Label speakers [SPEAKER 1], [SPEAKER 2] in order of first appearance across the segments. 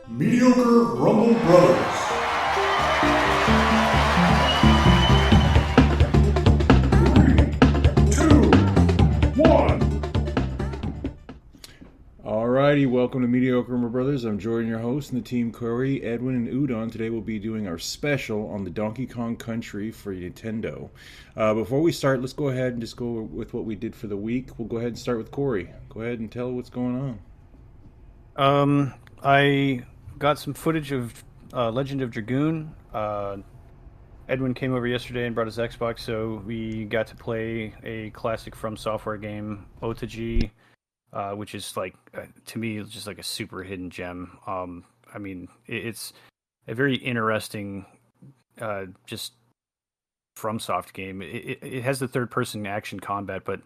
[SPEAKER 1] Mediocre Rumble Brothers. 2, 1.
[SPEAKER 2] Alrighty, welcome to Mediocre Rumble Brothers. I'm Jordan, your host, and the team Corey, Edwin, and Udon. Today we'll be doing our special on the Donkey Kong Country for Nintendo. Before we start, let's go ahead and just go with what we did for the week. We'll go ahead and start with Corey. Go ahead and tell what's going on.
[SPEAKER 3] I got some footage of Legend of Dragoon. Edwin came over yesterday and brought his Xbox, so we got to play a classic From Software game, Otaji, which is like, to me, it's just like a super hidden gem. I mean, it's a very interesting, just FromSoft game. It has the third-person action combat, but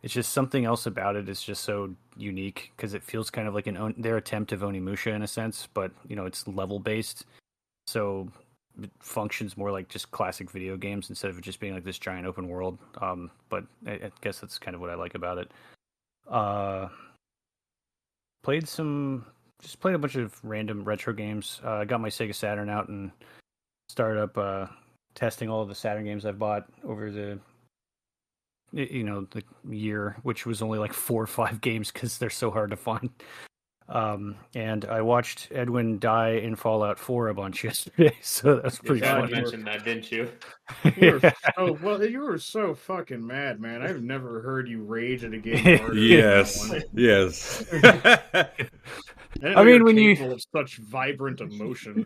[SPEAKER 3] it's just something else about it is just so unique because it feels kind of like their attempt of Onimusha in a sense, but it's level based, so it functions more like just classic video games instead of just being like this giant open world. But I guess that's kind of what I like about it. Played a bunch of random retro games. Got my Sega Saturn out and started up testing all of the Saturn games I've bought over the year, which was only like 4 or 5 games because they're so hard to find. And I watched Edwin die in Fallout 4 a bunch yesterday, so that's pretty funny.
[SPEAKER 4] You mentioned that, didn't you?
[SPEAKER 1] You were so fucking mad, man. I've never heard you rage at a game harder.
[SPEAKER 2] Yes, yes.
[SPEAKER 1] I mean, when you of such vibrant emotion,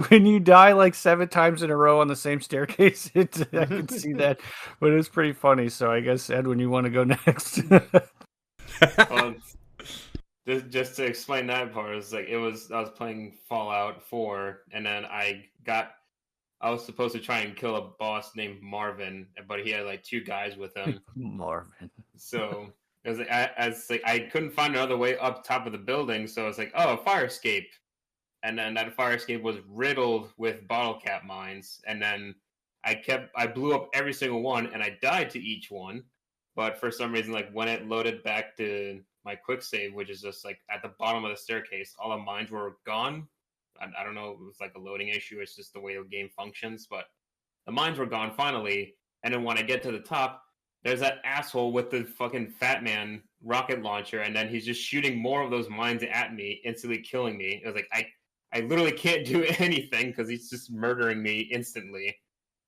[SPEAKER 3] when you die like 7 times in a row on the same staircase, I can see that, but it's pretty funny. So I guess Edwin, you want to go next?
[SPEAKER 4] Well, just to explain that part, I was playing Fallout 4, and then I was supposed to try and kill a boss named Marvin, but he had like 2 guys with him.
[SPEAKER 3] Marvin.
[SPEAKER 4] So it was I couldn't find another way up top of the building, so it's like, oh, a fire escape. And then that fire escape was riddled with bottle cap mines, and then I blew up every single one, and I died to each one. But for some reason, like when it loaded back to my quick save, which is just like at the bottom of the staircase, all the mines were gone. I don't know, it was like a loading issue. It's just the way the game functions, but the mines were gone finally. And then when I get to the top, there's that asshole with the fucking Fat Man rocket launcher, and then he's just shooting more of those mines at me, instantly killing me. It was like I literally can't do anything because he's just murdering me instantly.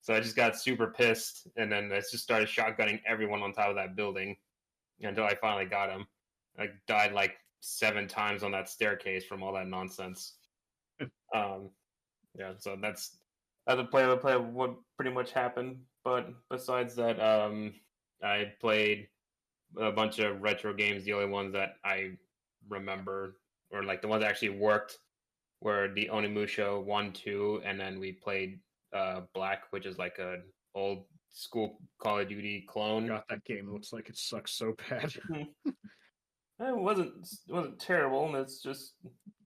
[SPEAKER 4] So I just got super pissed, and then I just started shotgunning everyone on top of that building until I finally got him. I died like 7 times on that staircase from all that nonsense. Yeah, so that's a play of what pretty much happened. But besides that, I played a bunch of retro games. The only ones that I remember, or like the ones that actually worked, were the Onimusha 1, 2, and then we played Black, which is like an old school Call of Duty clone.
[SPEAKER 1] God, that game looks like it sucks so bad.
[SPEAKER 4] It wasn't terrible. It's just,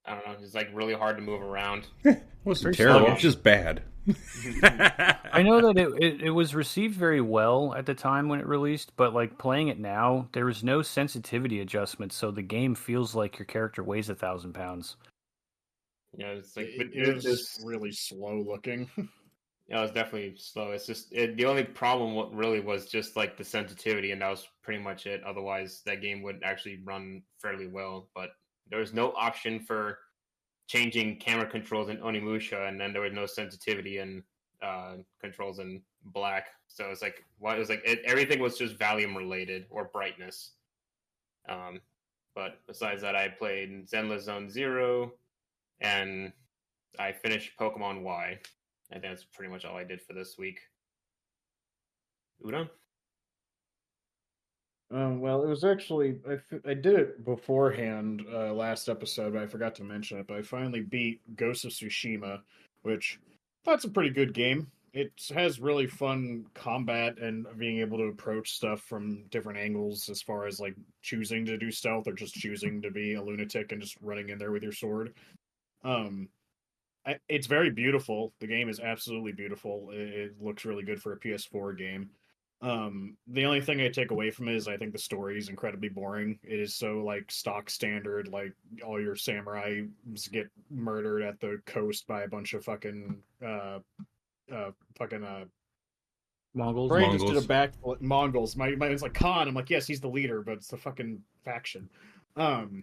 [SPEAKER 4] I don't know, it's like really hard to move around.
[SPEAKER 2] It wasn't terrible. It's just bad.
[SPEAKER 3] I know that it was received very well at the time when it released, but like playing it now, there is no sensitivity adjustment, so the game feels like your character weighs 1,000 pounds.
[SPEAKER 4] Yeah, it's like
[SPEAKER 1] it is really slow looking.
[SPEAKER 4] Yeah, it was definitely slow. It's just the only problem really was just like the sensitivity, and that was pretty much it. Otherwise, that game would actually run fairly well. But there was no option for changing camera controls in Onimusha, and then there was no sensitivity in controls in Black. So it's like everything was just volume related or brightness. But besides that, I played Zenless Zone Zero, and I finished Pokemon Y. I think that's pretty much all I did for this week. Udon?
[SPEAKER 1] Well, it was actually I did it beforehand last episode, but I forgot to mention it. But I finally beat Ghost of Tsushima, which that's a pretty good game. It has really fun combat and being able to approach stuff from different angles, as far as like choosing to do stealth or just choosing to be a lunatic and just running in there with your sword. It's very beautiful. The game is absolutely beautiful. It looks really good for a PS4 game. The only thing I take away from it is I think the story is incredibly boring. It is so like stock standard, like all your samurai get murdered at the coast by a bunch of fucking
[SPEAKER 3] Mongols.
[SPEAKER 1] Brain just did a
[SPEAKER 2] Mongols.
[SPEAKER 1] back Mongols. My it's like Khan. I'm like, yes, he's the leader, but it's the fucking faction. Um,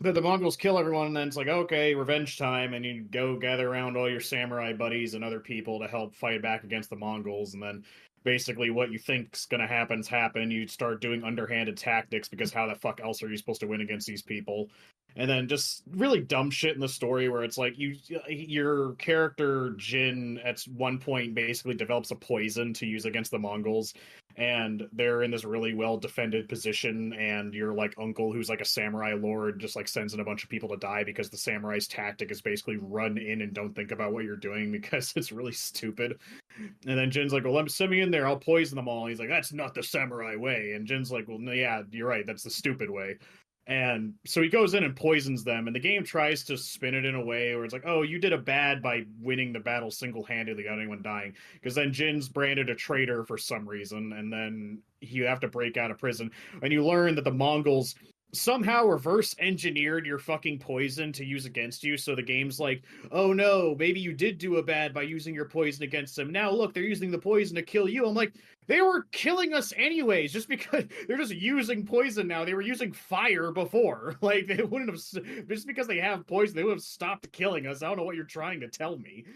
[SPEAKER 1] the Mongols kill everyone, and then it's like, okay, revenge time, and you go gather around all your samurai buddies and other people to help fight back against the Mongols, and then basically what you think's gonna happen's happen. You start doing underhanded tactics because how the fuck else are you supposed to win against these people? And then just really dumb shit in the story where it's like your character Jin at one point basically develops a poison to use against the Mongols, and they're in this really well defended position, and your like uncle who's like a samurai lord just like sends in a bunch of people to die because the samurai's tactic is basically run in and don't think about what you're doing because it's really stupid. And then Jin's like, well, let me send me in there, I'll poison them all. And he's like, that's not the samurai way. And Jin's like, well, no, yeah, you're right, that's the stupid way. And so he goes in and poisons them, and the game tries to spin it in a way where it's like, oh, you did a bad by winning the battle single-handedly without anyone dying. Because then Jin's branded a traitor for some reason, and then you have to break out of prison. And you learn that the Mongols somehow reverse engineered your fucking poison to use against you. So the game's like, oh no, maybe you did do a bad by using your poison against them. Now look, they're using the poison to kill you. I'm like, they were killing us anyways, just because they're just using poison now. They were using fire before. Like, they wouldn't have, just because they have poison, they would have stopped killing us. I don't know what you're trying to tell me.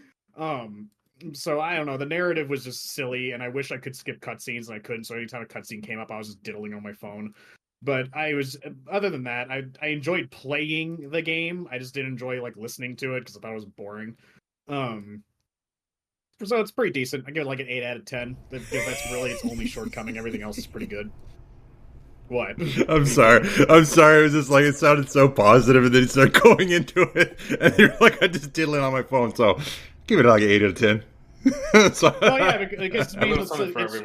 [SPEAKER 1] So I don't know. The narrative was just silly, and I wish I could skip cutscenes, and I couldn't. So anytime a cutscene came up, I was just diddling on my phone. But other than that, I enjoyed playing the game. I just didn't enjoy like listening to it because I thought it was boring. Um, so it's pretty decent. I give it like an 8 out of 10. That's really its only shortcoming. Everything else is pretty good. What?
[SPEAKER 2] I'm sorry. I'm sorry. It was just like it sounded so positive, and then you started going into it, and you're like, I just diddling on my phone. So give it like an 8 out of 10.
[SPEAKER 1] So, oh yeah, because to me,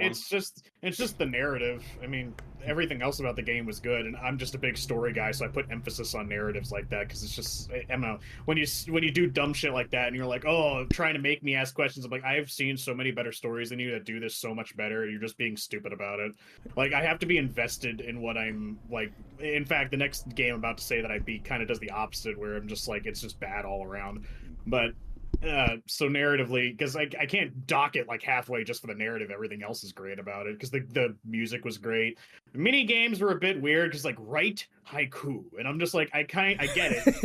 [SPEAKER 1] it's just the narrative. I mean, everything else about the game was good, and I'm just a big story guy, so I put emphasis on narratives like that because it's just I don't know, when you do dumb shit like that and you're like, oh, trying to make me ask questions. I'm like, I've seen so many better stories than you that do this so much better. You're just being stupid about it. Like, I have to be invested in what I'm like. In fact, the next game I'm about to say that I beat kind of does the opposite, where I'm just like, it's just bad all around. But so narratively, because I can't dock it like halfway just for the narrative. Everything else is great about it because the music was great. The mini games were a bit weird because like write haiku, and I'm just like, I get it,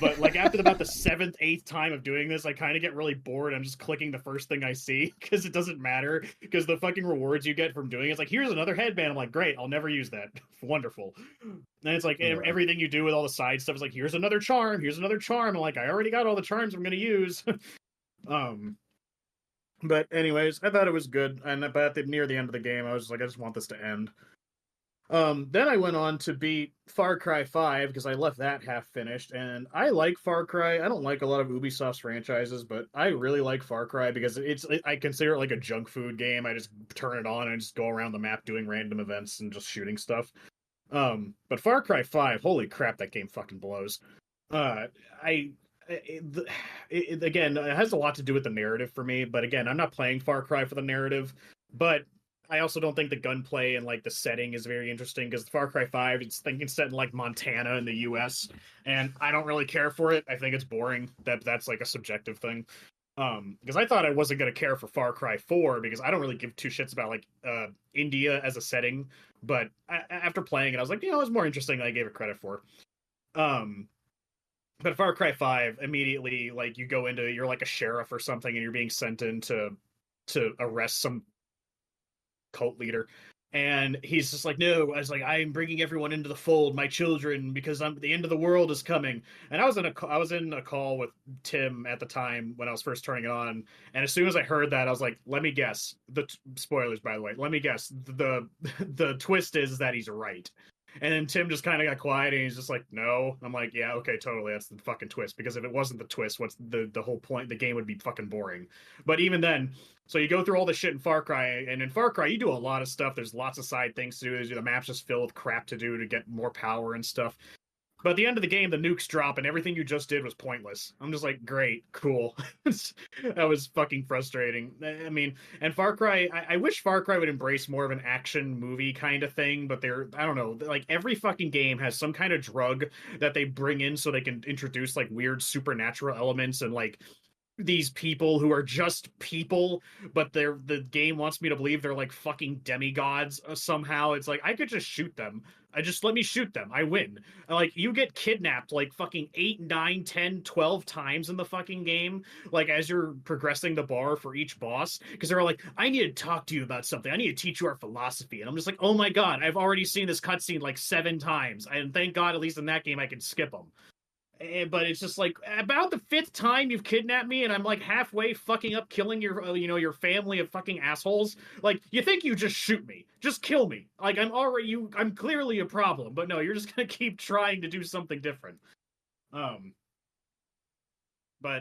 [SPEAKER 1] but like after about the 7th, 8th time of doing this, I kind of get really bored. I'm just clicking the first thing I see because it doesn't matter, because the fucking rewards you get from doing it's like, here's another headband. I'm like, great, I'll never use that. Wonderful. And it's like everything you do with all the side stuff is like, here's another charm, here's another charm. I'm like, I already got all the charms I'm gonna use. But anyways, I thought it was good, and but near the end of the game, I was like, I just want this to end. Then I went on to beat Far Cry 5 because I left that half finished, and I like Far Cry. I don't like a lot of Ubisoft's franchises, but I really like Far Cry because I consider it like a junk food game. I just turn it on and just go around the map doing random events and just shooting stuff. But Far Cry 5, holy crap, that game fucking blows. I again, it has a lot to do with the narrative for me, but again, I'm not playing Far Cry for the narrative, but I also don't think the gunplay and like the setting is very interesting because Far Cry 5, it's thinking set in like Montana in the US, and I don't really care for it. I think it's boring. That's like a subjective thing. Because I thought I wasn't going to care for Far Cry 4 because I don't really give two shits about like India as a setting, but after playing it, I was like, it was more interesting than I gave it credit for. But Far Cry 5, immediately, like, you go into, you're like a sheriff or something, and you're being sent in to arrest some cult leader. And he's just like, no, I was like, I'm bringing everyone into the fold, my children, because the end of the world is coming. And I was in a call with Tim at the time when I was first turning it on. And as soon as I heard that, I was like, let me guess. Spoilers, by the way. Let me guess. The twist is that he's right. And then Tim just kind of got quiet, and he's just like, no. I'm like, yeah, okay, totally. That's the fucking twist. Because if it wasn't the twist, what's the whole point? The game would be fucking boring. But even then, so you go through all this shit in Far Cry, and in Far Cry, you do a lot of stuff. There's lots of side things to do. The map's just filled with crap to do to get more power and stuff. But at the end of the game, the nukes drop, and everything you just did was pointless. I'm just like, great, cool. That was fucking frustrating. I mean, and Far Cry, I wish Far Cry would embrace more of an action movie kind of thing, but I don't know, like every fucking game has some kind of drug that they bring in so they can introduce like weird supernatural elements and like these people who are just people, but the game wants me to believe they're like fucking demigods somehow. It's like I could just shoot them. I just let me shoot them. I win. Like you get kidnapped like fucking 8, 9, 10, 12 times in the fucking game, like as you're progressing the bar for each boss, because they're all like, I need to talk to you about something. I need to teach you our philosophy. And I'm just like, oh my god, I've already seen this cutscene like 7 times. And thank God at least in that game I can skip them. But it's just like about the 5th time you've kidnapped me, and I'm like halfway fucking up killing your, your family of fucking assholes. Like you think you just shoot me, just kill me. Like I'm clearly a problem, but no, you're just gonna keep trying to do something different. But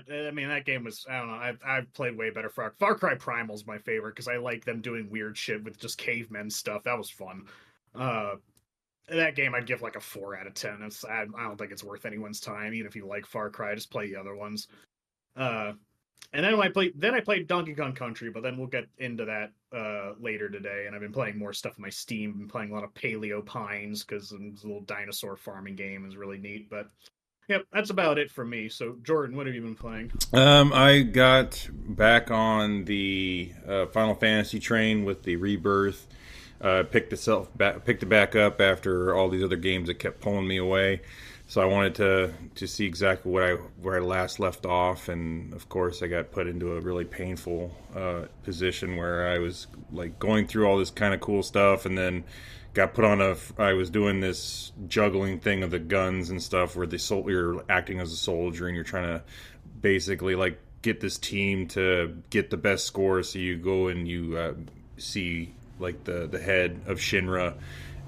[SPEAKER 1] I mean that game was, I don't know. I've played way better. Far Cry Primal's my favorite because I like them doing weird shit with just cavemen stuff. That was fun. That game I'd give like a 4 out of 10. I don't think it's worth anyone's time, even if you like Far Cry. Just play the other ones. And then I played Donkey Kong Country, but then we'll get into that later today. And I've been playing more stuff on my Steam. Been playing a lot of Paleo Pines because it's a little dinosaur farming game is really neat. But yep, that's about it for me. So Jordan, what have you been playing?
[SPEAKER 2] I got back on the Final Fantasy train with the Rebirth. Picked it back up after all these other games that kept pulling me away. So I wanted to see exactly where I last left off, and of course I got put into a really painful position where I was like going through all this kind of cool stuff, and then got put on I was doing this juggling thing of the guns and stuff where you're acting as a soldier and you're trying to basically like get this team to get the best score. So you go and you see like the head of Shinra,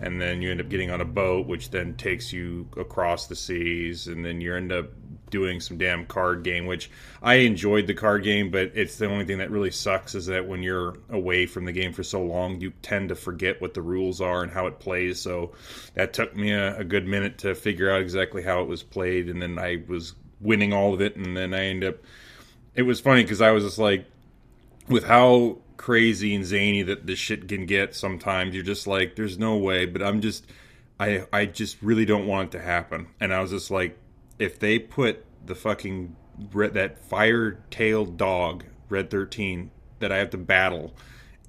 [SPEAKER 2] and then you end up getting on a boat, which then takes you across the seas, and then you end up doing some damn card game, which I enjoyed the card game, but it's the only thing that really sucks is that when you're away from the game for so long, you tend to forget what the rules are and how it plays. So that took me a good minute to figure out exactly how it was played, and then I was winning all of it, and then it was funny because I was just like, with how crazy and zany that this shit can get sometimes, you're just like, there's no way, but I just really don't want it to happen. And I was just like, if they put the fucking that fire-tailed dog, Red 13, that I have to battle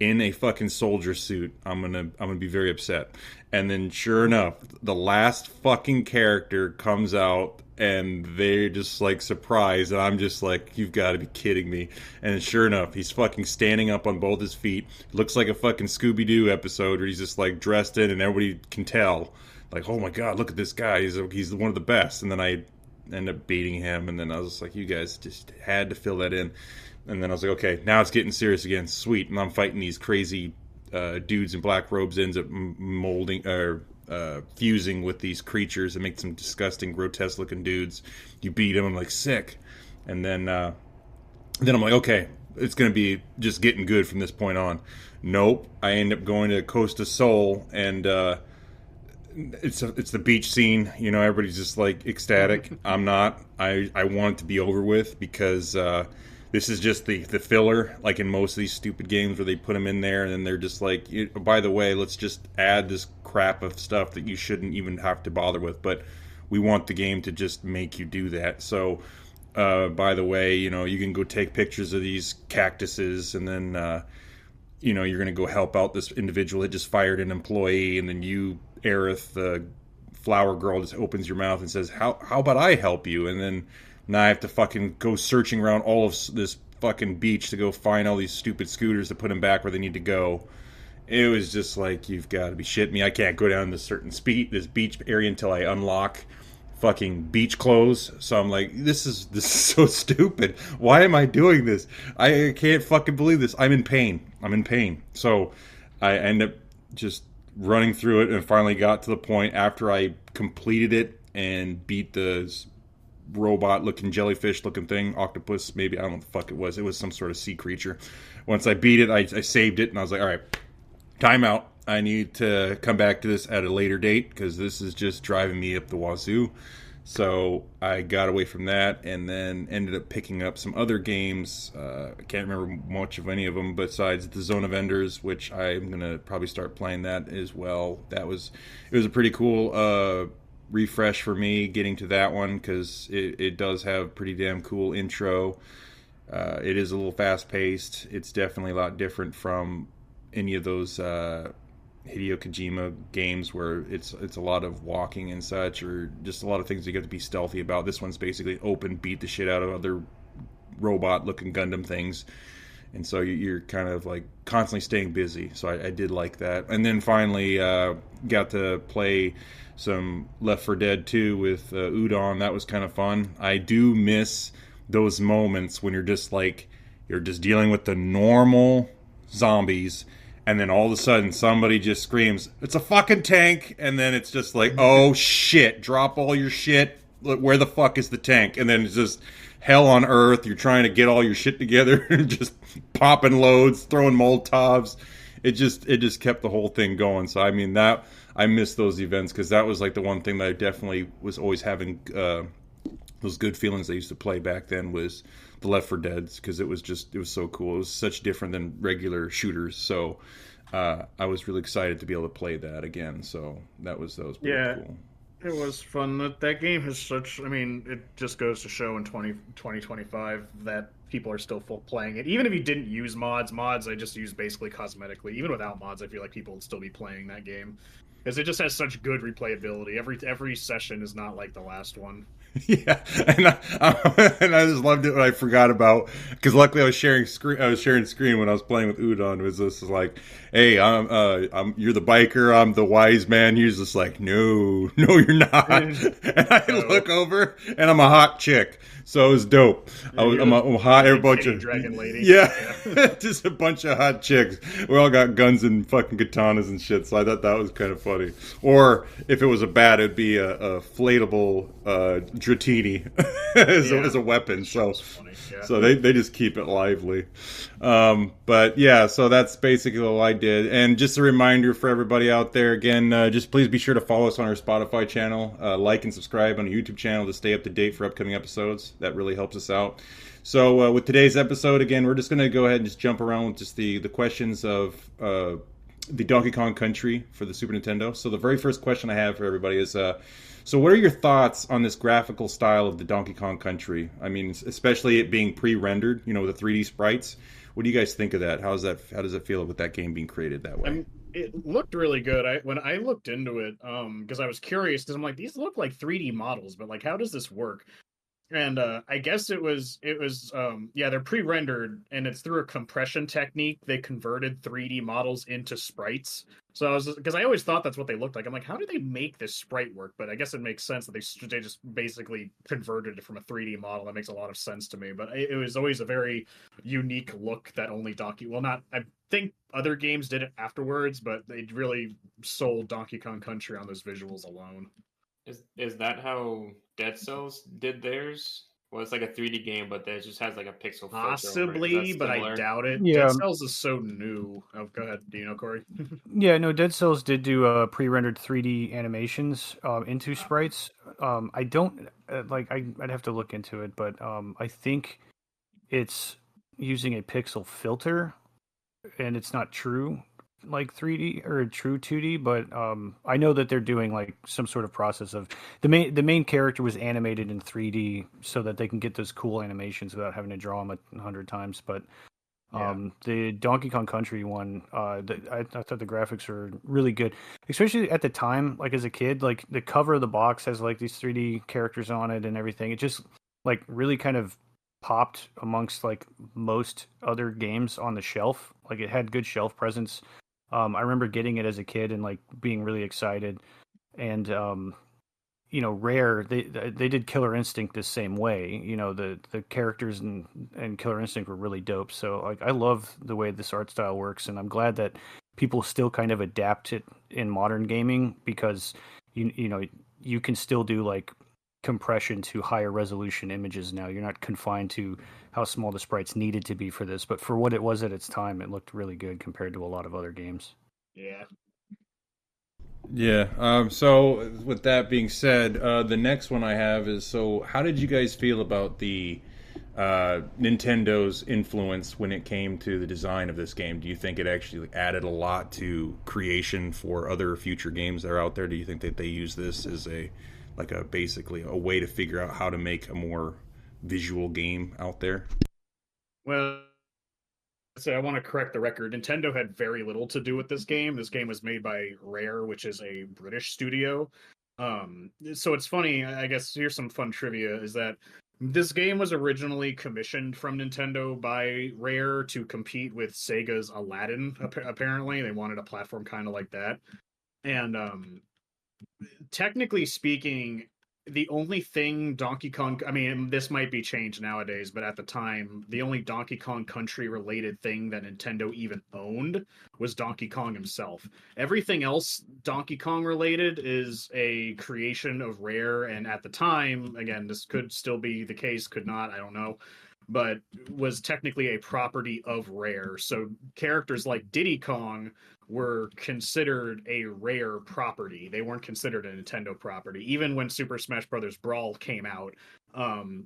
[SPEAKER 2] in a fucking soldier suit, I'm gonna be very upset. And then sure enough, the last fucking character comes out and they're just like surprised, and I'm just like, you've got to be kidding me. And sure enough, he's fucking standing up on both his feet. Looks like a fucking Scooby-Doo episode where he's just like dressed in and everybody can tell, like, oh my god, look at this guy, he's one of the best. And then I end up beating him, and then I was just like, you guys just had to fill that in. And then I was like, okay, now it's getting serious again. Sweet. And I'm fighting these crazy dudes in black robes, ends up molding or fusing with these creatures and make some disgusting, grotesque-looking dudes. You beat them, I'm like, sick. And then I'm like, okay, it's going to be just getting good from this point on. Nope. I end up going to Costa Sol, and it's the beach scene. You know, everybody's just like ecstatic. I'm not. I want it to be over with because this is just the filler, like in most of these stupid games where they put them in there and then they're just like, by the way, let's just add this crap of stuff that you shouldn't even have to bother with, but we want the game to just make you do that. So, by the way, you know, you can go take pictures of these cactuses, and then, you know, you're going to go help out this individual that just fired an employee, and then you, Aerith, the flower girl, just opens your mouth and says, how about I help you? And then now I have to fucking go searching around all of this fucking beach to go find all these stupid scooters to put them back where they need to go. It was just like, you've got to be shitting me. I can't go down this beach area until I unlock fucking beach clothes. So I'm like, this is so stupid. Why am I doing this? I can't fucking believe this. I'm in pain. So I end up just running through it and finally got to the point after I completed it and beat the robot looking jellyfish looking thing, octopus maybe, I don't know what the fuck it was some sort of sea creature. Once I beat it, I saved it, and I was like, all right, time out, I need to come back to this at a later date because this is just driving me up the wazoo. So I got away from that and then ended up picking up some other games. I can't remember much of any of them besides the Zone of Enders, which I'm gonna probably start playing that as well. It was a pretty cool refresh for me getting to that one because it does have pretty damn cool intro. It is a little fast paced. It's definitely a lot different from any of those Hideo Kojima games where it's a lot of walking and such, or just a lot of things you have to be stealthy about. This one's basically open, beat the shit out of other robot-looking Gundam things, and so you're kind of like constantly staying busy. So I did like that, and then finally got to play some Left 4 Dead 2 with Udon. That was kind of fun. I do miss those moments when you're just dealing with the normal zombies, and then all of a sudden somebody just screams, "It's a fucking tank!" And then it's just like, oh shit, drop all your shit. Where the fuck is the tank? And then it's just hell on earth. You're trying to get all your shit together and just popping loads, throwing Molotovs. It just kept the whole thing going. So I mean, that I miss those events because that was like the one thing that I definitely was always having those good feelings I used to play back then was the Left 4 Deads because it was so cool. It was such different than regular shooters. So I was really excited to be able to play that again. So that was pretty cool.
[SPEAKER 1] It was fun. That game has such. I mean, it just goes to show in 2025 that people are still full playing it. Even if you didn't use mods, I just use basically cosmetically. Even without mods, I feel like people would still be playing that game because it just has such good replayability. Every session is not like the last one.
[SPEAKER 2] Yeah, and I just loved it when I forgot about because luckily I was sharing screen when I was playing with Udon. It was just like, hey, I'm you're the biker, I'm the wise man. He's just like, no, you're not. And I look over and I'm a hot chick, so it was dope. I'm a hot, a bunch of
[SPEAKER 1] dragon lady.
[SPEAKER 2] Yeah, just a bunch of hot chicks. We all got guns and fucking katanas and shit. So I thought that was kind of funny. Or if it was a bat, it'd be a inflatable Dratini as a weapon. So so they just keep it lively. But yeah, so that's basically all I did. And just a reminder for everybody out there, again, just please be sure to follow us on our Spotify channel, like and subscribe on the YouTube channel to stay up to date for upcoming episodes. That really helps us out. So with today's episode, again, we're just going to go ahead and just jump around with just the questions of the Donkey Kong Country for the Super Nintendo. So the very first question I have for everybody is, so what are your thoughts on this graphical style of the Donkey Kong Country? I mean, especially it being pre-rendered, you know, the 3D sprites. What do you guys think of that? How does it feel with that game being created that way?
[SPEAKER 1] It looked really good. When I looked into it, because I was curious, because I'm like, these look like 3D models, but like, how does this work? And I guess it was they're pre-rendered, and it's through a compression technique. They converted 3D models into sprites. So because I always thought that's what they looked like. I'm like, how do they make this sprite work? But I guess it makes sense that they just basically converted it from a 3D model. That makes a lot of sense to me. But it was always a very unique look that only I think other games did it afterwards, but they really sold Donkey Kong Country on those visuals alone.
[SPEAKER 4] Is that how Dead Cells did theirs? Well, it's like a 3D game, but it just has like a pixel filter.
[SPEAKER 1] Possibly, but I doubt it.
[SPEAKER 3] Yeah.
[SPEAKER 1] Dead Cells is so new. Oh, go ahead. Do you know, Corey?
[SPEAKER 3] Yeah, no, Dead Cells did do pre-rendered 3D animations into sprites. I don't I'd have to look into it, but I think it's using a pixel filter, and it's not true like 3D or true 2D, but I know that they're doing like some sort of process of the main character was animated in 3D so that they can get those cool animations without having to draw them 100 times. But the Donkey Kong Country one, I thought the graphics were really good, especially at the time. Like as a kid, like the cover of the box has like these 3D characters on it and everything. It just like really kind of popped amongst like most other games on the shelf. Like it had good shelf presence. I remember getting it as a kid and like being really excited. And Rare they did Killer Instinct the same way. You know, the characters and Killer Instinct were really dope. So like I love the way this art style works, and I'm glad that people still kind of adapt it in modern gaming because you can still do like compression to higher resolution images now. You're not confined to how small the sprites needed to be for this, but for what it was at its time, it looked really good compared to a lot of other games.
[SPEAKER 1] Yeah,
[SPEAKER 2] Yeah. So with that being said, the next one I have is, so how did you guys feel about the Nintendo's influence when it came to the design of this game? Do you think it actually added a lot to creation for other future games that are out there? Do you think that they use this as a basically a way to figure out how to make a more visual game out there?
[SPEAKER 1] Well, so I want to correct the record. Nintendo had very little to do with this game. This game was made by Rare, which is a British studio. So it's funny. I guess here's some fun trivia: is that this game was originally commissioned from Nintendo by Rare to compete with Sega's Aladdin. Apparently, they wanted a platform kind of like that, and technically speaking, the only thing Donkey Kong, I mean, this might be changed nowadays, but at the time, the only Donkey Kong Country related thing that Nintendo even owned was Donkey Kong himself. Everything else Donkey Kong related is a creation of Rare, and at the time, again, this could still be the case, could not, I don't know, but was technically a property of Rare. So characters like Diddy Kong were considered a Rare property. They weren't considered a Nintendo property. Even when Super Smash Bros. Brawl came out,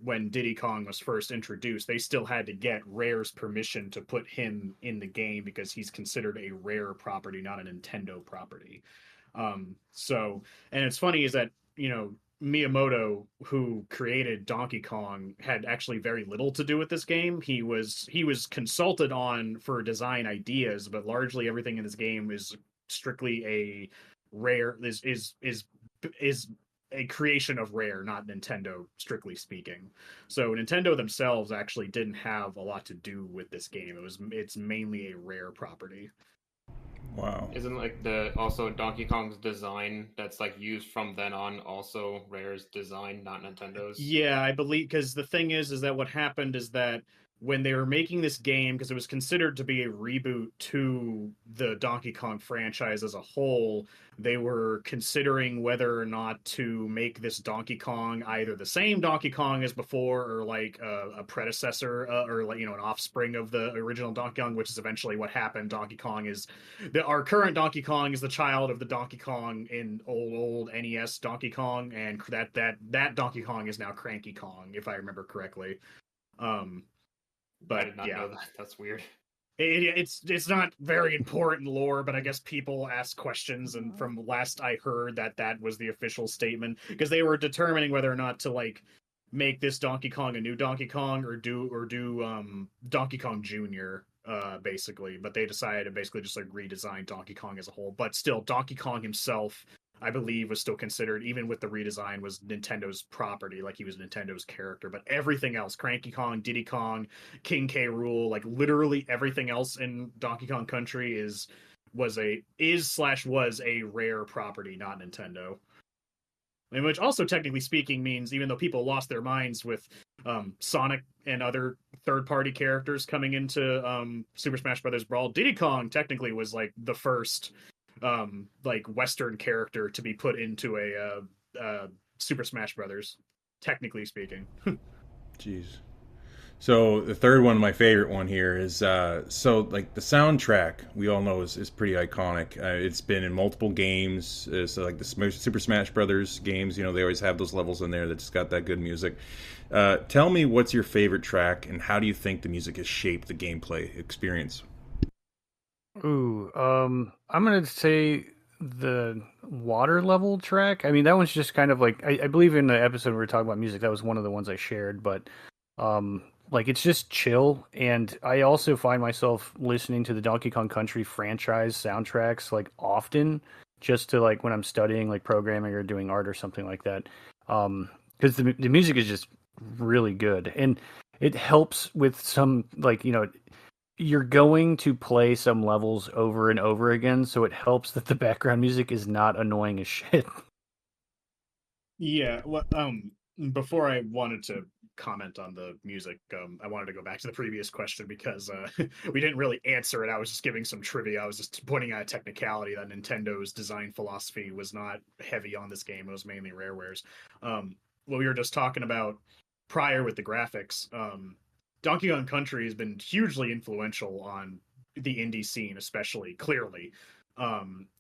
[SPEAKER 1] when Diddy Kong was first introduced, they still had to get Rare's permission to put him in the game because he's considered a Rare property, not a Nintendo property. And it's funny is that, Miyamoto, who created Donkey Kong, had actually very little to do with this game. He was consulted on for design ideas, but largely everything in this game is strictly a Rare is a creation of Rare, not Nintendo, strictly speaking. So Nintendo themselves actually didn't have a lot to do with this game. It's mainly a Rare property.
[SPEAKER 2] Wow.
[SPEAKER 4] Isn't like the also Donkey Kong's design that's like used from then on also Rare's design, not Nintendo's?
[SPEAKER 1] Yeah, I believe because the thing is that what happened is that when they were making this game, because it was considered to be a reboot to the Donkey Kong franchise as a whole, they were considering whether or not to make this Donkey Kong either the same Donkey Kong as before, or like a predecessor, or like an offspring of the original Donkey Kong, which is eventually what happened. Donkey Kong is our current Donkey Kong is the child of the Donkey Kong in old NES Donkey Kong, and that Donkey Kong is now Cranky Kong, if I remember correctly. Um,
[SPEAKER 4] I
[SPEAKER 1] but
[SPEAKER 4] did not
[SPEAKER 1] yeah,
[SPEAKER 4] know that. That's weird.
[SPEAKER 1] it's not very important lore, but I guess people ask questions, and from last I heard, that was the official statement because they were determining whether or not to like make this Donkey Kong a new Donkey Kong or do Donkey Kong Jr. Basically, but they decided to basically just like redesign Donkey Kong as a whole. But still, Donkey Kong himself, I believe, was still considered, even with the redesign, was Nintendo's property. Like he was Nintendo's character, but everything else, Cranky Kong, Diddy Kong, King K. Rool, like literally everything else in Donkey Kong Country was a Rare property, not Nintendo. And which also, technically speaking, means even though people lost their minds with Sonic and other third-party characters coming into Super Smash Bros. Brawl, Diddy Kong technically was like the first like Western character to be put into a Super Smash Brothers, technically speaking.
[SPEAKER 2] Jeez. So the third one, my favorite one here is so like the soundtrack we all know is pretty iconic. It's been in multiple games. So like the Super Smash Brothers games, they always have those levels in there that's got that good music. Tell me what's your favorite track and how do you think the music has shaped the gameplay experience?
[SPEAKER 3] Ooh, I'm gonna say the water level track. I mean, that one's just kind of like I believe in the episode we were talking about music. That was one of the ones I shared, but like it's just chill. And I also find myself listening to the Donkey Kong Country franchise soundtracks like often, just to like when I'm studying like programming or doing art or something like that. Because the music is just really good and it helps with some like you're going to play some levels over and over again, so it helps that the background music is not annoying as shit.
[SPEAKER 1] Yeah, well, before I wanted to comment on the music, I wanted to go back to the previous question because we didn't really answer it. I was just giving some trivia. I was just pointing out a technicality that Nintendo's design philosophy was not heavy on this game. It was mainly Rarewares. What we were just talking about prior with the graphics, Donkey Kong Country has been hugely influential on the indie scene, especially clearly.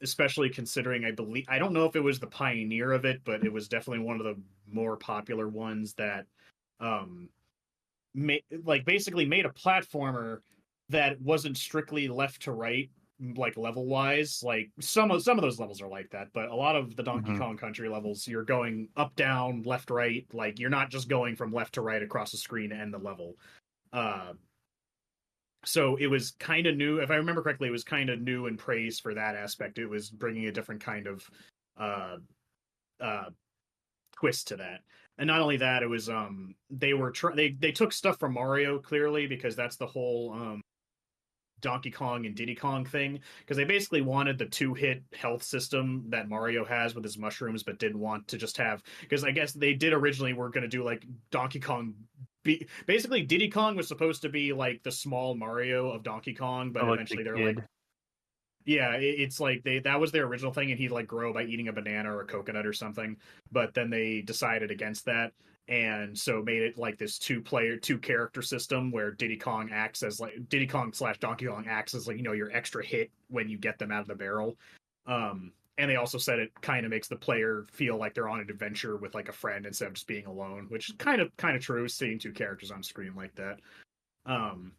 [SPEAKER 1] Especially considering I don't know if it was the pioneer of it, but it was definitely one of the more popular ones that um basically made a platformer that wasn't strictly left to right, like level wise. Like some of those levels are like that, but a lot of the Donkey
[SPEAKER 3] Mm-hmm.
[SPEAKER 1] Kong Country levels, you're going up, down, left, right. Like you're not just going from left to right across the screen to end the level. Uh, so it was kind of new. If I remember correctly, it was kind of new and praised for that aspect. It was bringing a different kind of uh, uh, twist to that. And not only that, it was they took stuff from Mario clearly because that's the whole Donkey Kong and Diddy Kong thing, because they basically wanted the two-hit health system that Mario has with his mushrooms, but didn't want to just have, because I guess they did originally were going to do like Donkey Kong. Basically, Diddy Kong was supposed to be like the small Mario of Donkey Kong, but
[SPEAKER 3] Oh, like the
[SPEAKER 1] eventually they're like,
[SPEAKER 3] kid.
[SPEAKER 1] yeah, it's like that was their original thing, and he'd like grow by eating a banana or a coconut or something. But then they decided against that, and so made it like this two character system where Diddy Kong acts as like Diddy Kong slash Donkey Kong acts as like your extra hit when you get them out of the barrel. And they also said it kind of makes the player feel like they're on an adventure with like a friend instead of just being alone, which is kind of true, seeing two characters on screen like that. Um,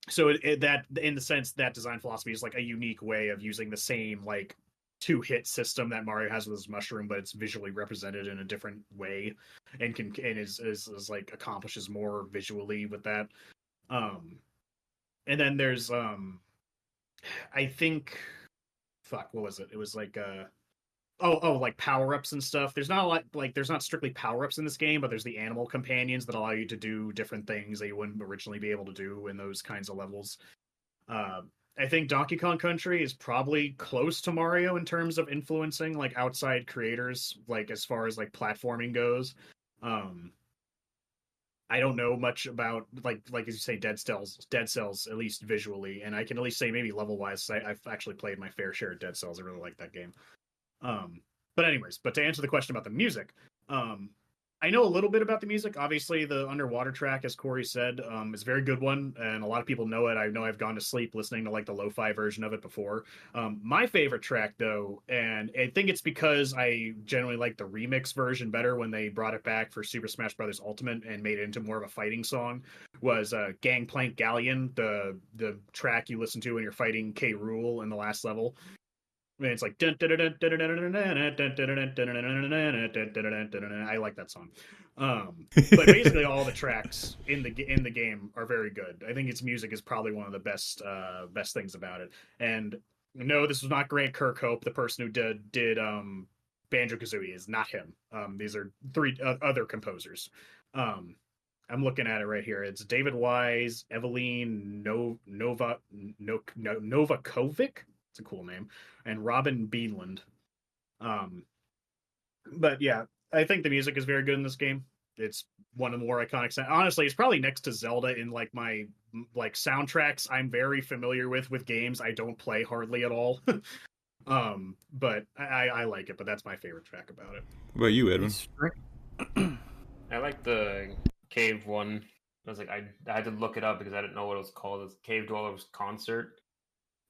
[SPEAKER 1] so that in the sense that design philosophy is like a unique way of using the same like two hit system that Mario has with his mushroom, but it's visually represented in a different way, and is like accomplishes more visually with that. Um, and then there's I think, fuck, what was it? It was like like power ups and stuff. There's not a lot, like there's not strictly power ups in this game, but there's the animal companions that allow you to do different things that you wouldn't originally be able to do in those kinds of levels. Uh, I think Donkey Kong Country is probably close to Mario in terms of influencing like outside creators, like as far as like platforming goes. Um, I don't know much about like as you say Dead Cells at least visually, and I can at least say maybe level wise. I've actually played my fair share of Dead Cells. I really like that game. Um, but anyways, but to answer the question about the music, um, I know a little bit about the music. Obviously, the underwater track, as Corey said, is a very good one, and a lot of people know it. I know I've gone to sleep listening to like the lo-fi version of it before. My favorite track, though, and I think it's because I generally like the remix version better when they brought it back for Super Smash Bros. Ultimate and made it into more of a fighting song, was Gangplank Galleon, the track you listen to when you're fighting K. Rool in the last level. I mean, it's like I like that song. But basically all the tracks in the game are very good. I think its music is probably one of the best things about it. And no, this was not Grant Kirkhope, the person who did Banjo Kazooie. Is not him. These are three other composers. Um, I'm looking at it right here. It's David Wise, Eveline Novakovic. It's a cool name, and Robin Beanland. Um, but yeah, I think the music is very good in this game. It's one of the more iconic. Honestly, it's probably next to Zelda in like my like soundtracks I'm very familiar with games I don't play hardly at all. But I like it. But that's my favorite track about it.
[SPEAKER 2] What about you, Edwin?
[SPEAKER 4] I like the cave one. I was like, I had to look it up because I didn't know what it was called. It's Cave Dwellers Concert.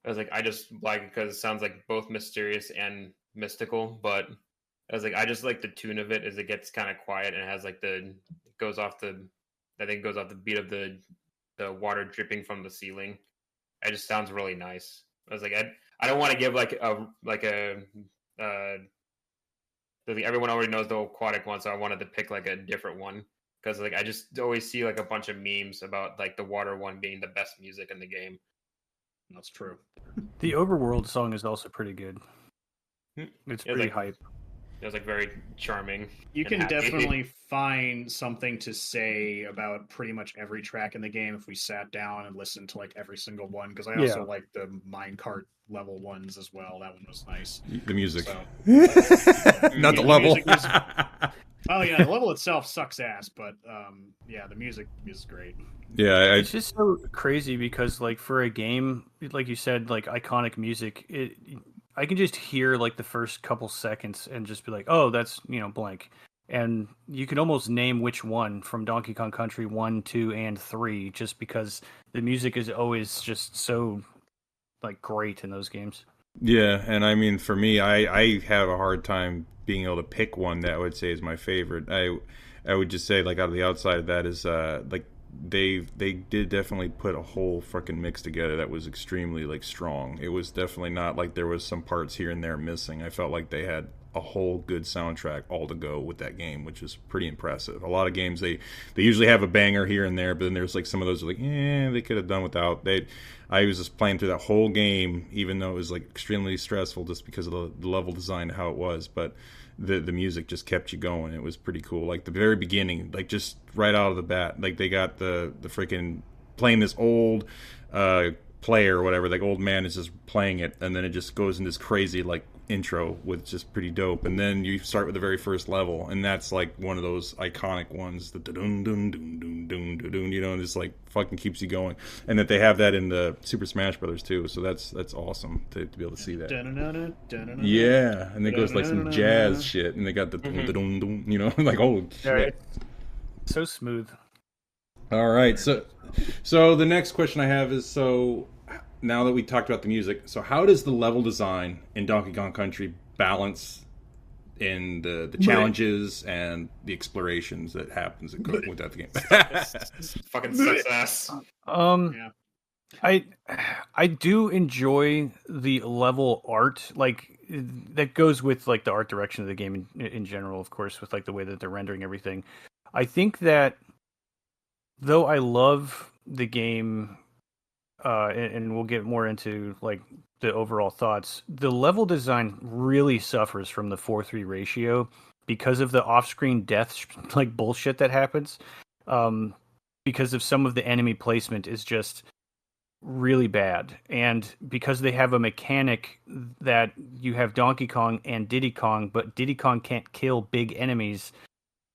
[SPEAKER 4] I was like, I just like it because it sounds like both mysterious and mystical. But I was like, I just like the tune of it as it gets kind of quiet and it has like it goes off the, I think it goes off the beat of the water dripping from the ceiling. It just sounds really nice. I was like, I don't want to give like a everyone already knows the aquatic one, so I wanted to pick like a different one because like I just always see like a bunch of memes about like the water one being the best music in the game.
[SPEAKER 1] That's true.
[SPEAKER 3] The Overworld song is also pretty good. It's pretty hype.
[SPEAKER 4] It was like very charming.
[SPEAKER 1] You can definitely find something to say about pretty much every track in the game if we sat down and listened to like every single one. Because I also like the minecart level ones as well. That one was nice.
[SPEAKER 2] The music,
[SPEAKER 1] so,
[SPEAKER 2] not the level.
[SPEAKER 1] Oh yeah, the level itself sucks ass, but yeah, the music is great.
[SPEAKER 2] Yeah,
[SPEAKER 3] it's just so crazy because like for a game, like you said, like iconic music, I can just hear like the first couple seconds and just be like, oh, that's blank, and you can almost name which one from Donkey Kong Country 1, 2, and 3 just because the music is always just so like great in those games.
[SPEAKER 2] Yeah, and I mean, for me, I have a hard time being able to pick one that I would say is my favorite. I would just say, like, out of the outside of that is like they did definitely put a whole fucking mix together that was extremely like strong. It was definitely not like there was some parts here and there missing. I felt like they had a whole good soundtrack all to go with that game, which is pretty impressive. A lot of games they usually have a banger here and there, but then there's like some of those like, they could have done without. I was just playing through that whole game, even though it was like extremely stressful just because of the level design and how it was. But the music just kept you going. It was pretty cool. Like the very beginning, like just right out of the bat, like they got the freaking playing this old player or whatever, like old man is just playing it, and then it just goes in this crazy like intro with just pretty dope, and then you start with the very first level, and that's like one of those iconic ones, the dun dun dun dun dun dun, and just like fucking keeps you going, and that they have that in the Super Smash Brothers too, so that's awesome to be able to see that. Yeah, and it goes like some jazz shit, and they got the dun dun dun, like holy shit.
[SPEAKER 3] So smooth.
[SPEAKER 2] All right, so the next question I have is, so now that we talked about the music, so how does the level design in Donkey Kong Country balance in the challenges and the explorations that happens with that game?
[SPEAKER 4] Fucking success.
[SPEAKER 3] Yeah. I do enjoy the level art, like that goes with like the art direction of the game in general, of course, with like the way that they're rendering everything. I think that though I love the game, and we'll get more into like the overall thoughts, the level design really suffers from the 4:3 ratio because of the off-screen death like bullshit that happens. Because of some of the enemy placement is just really bad, and because they have a mechanic that you have Donkey Kong and Diddy Kong, but Diddy Kong can't kill big enemies,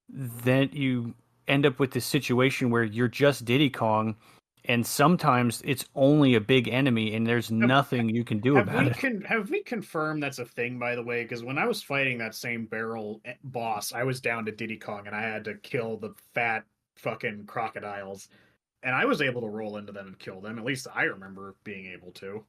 [SPEAKER 3] then you end up with this situation where you're just Diddy Kong, and sometimes it's only a big enemy, and there's nothing you can do about it.
[SPEAKER 1] Have we confirmed that's a thing, by the way? Because when I was fighting that same barrel boss, I was down to Diddy Kong, and I had to kill the fat fucking crocodiles, and I was able to roll into them and kill them. At least I remember being able to.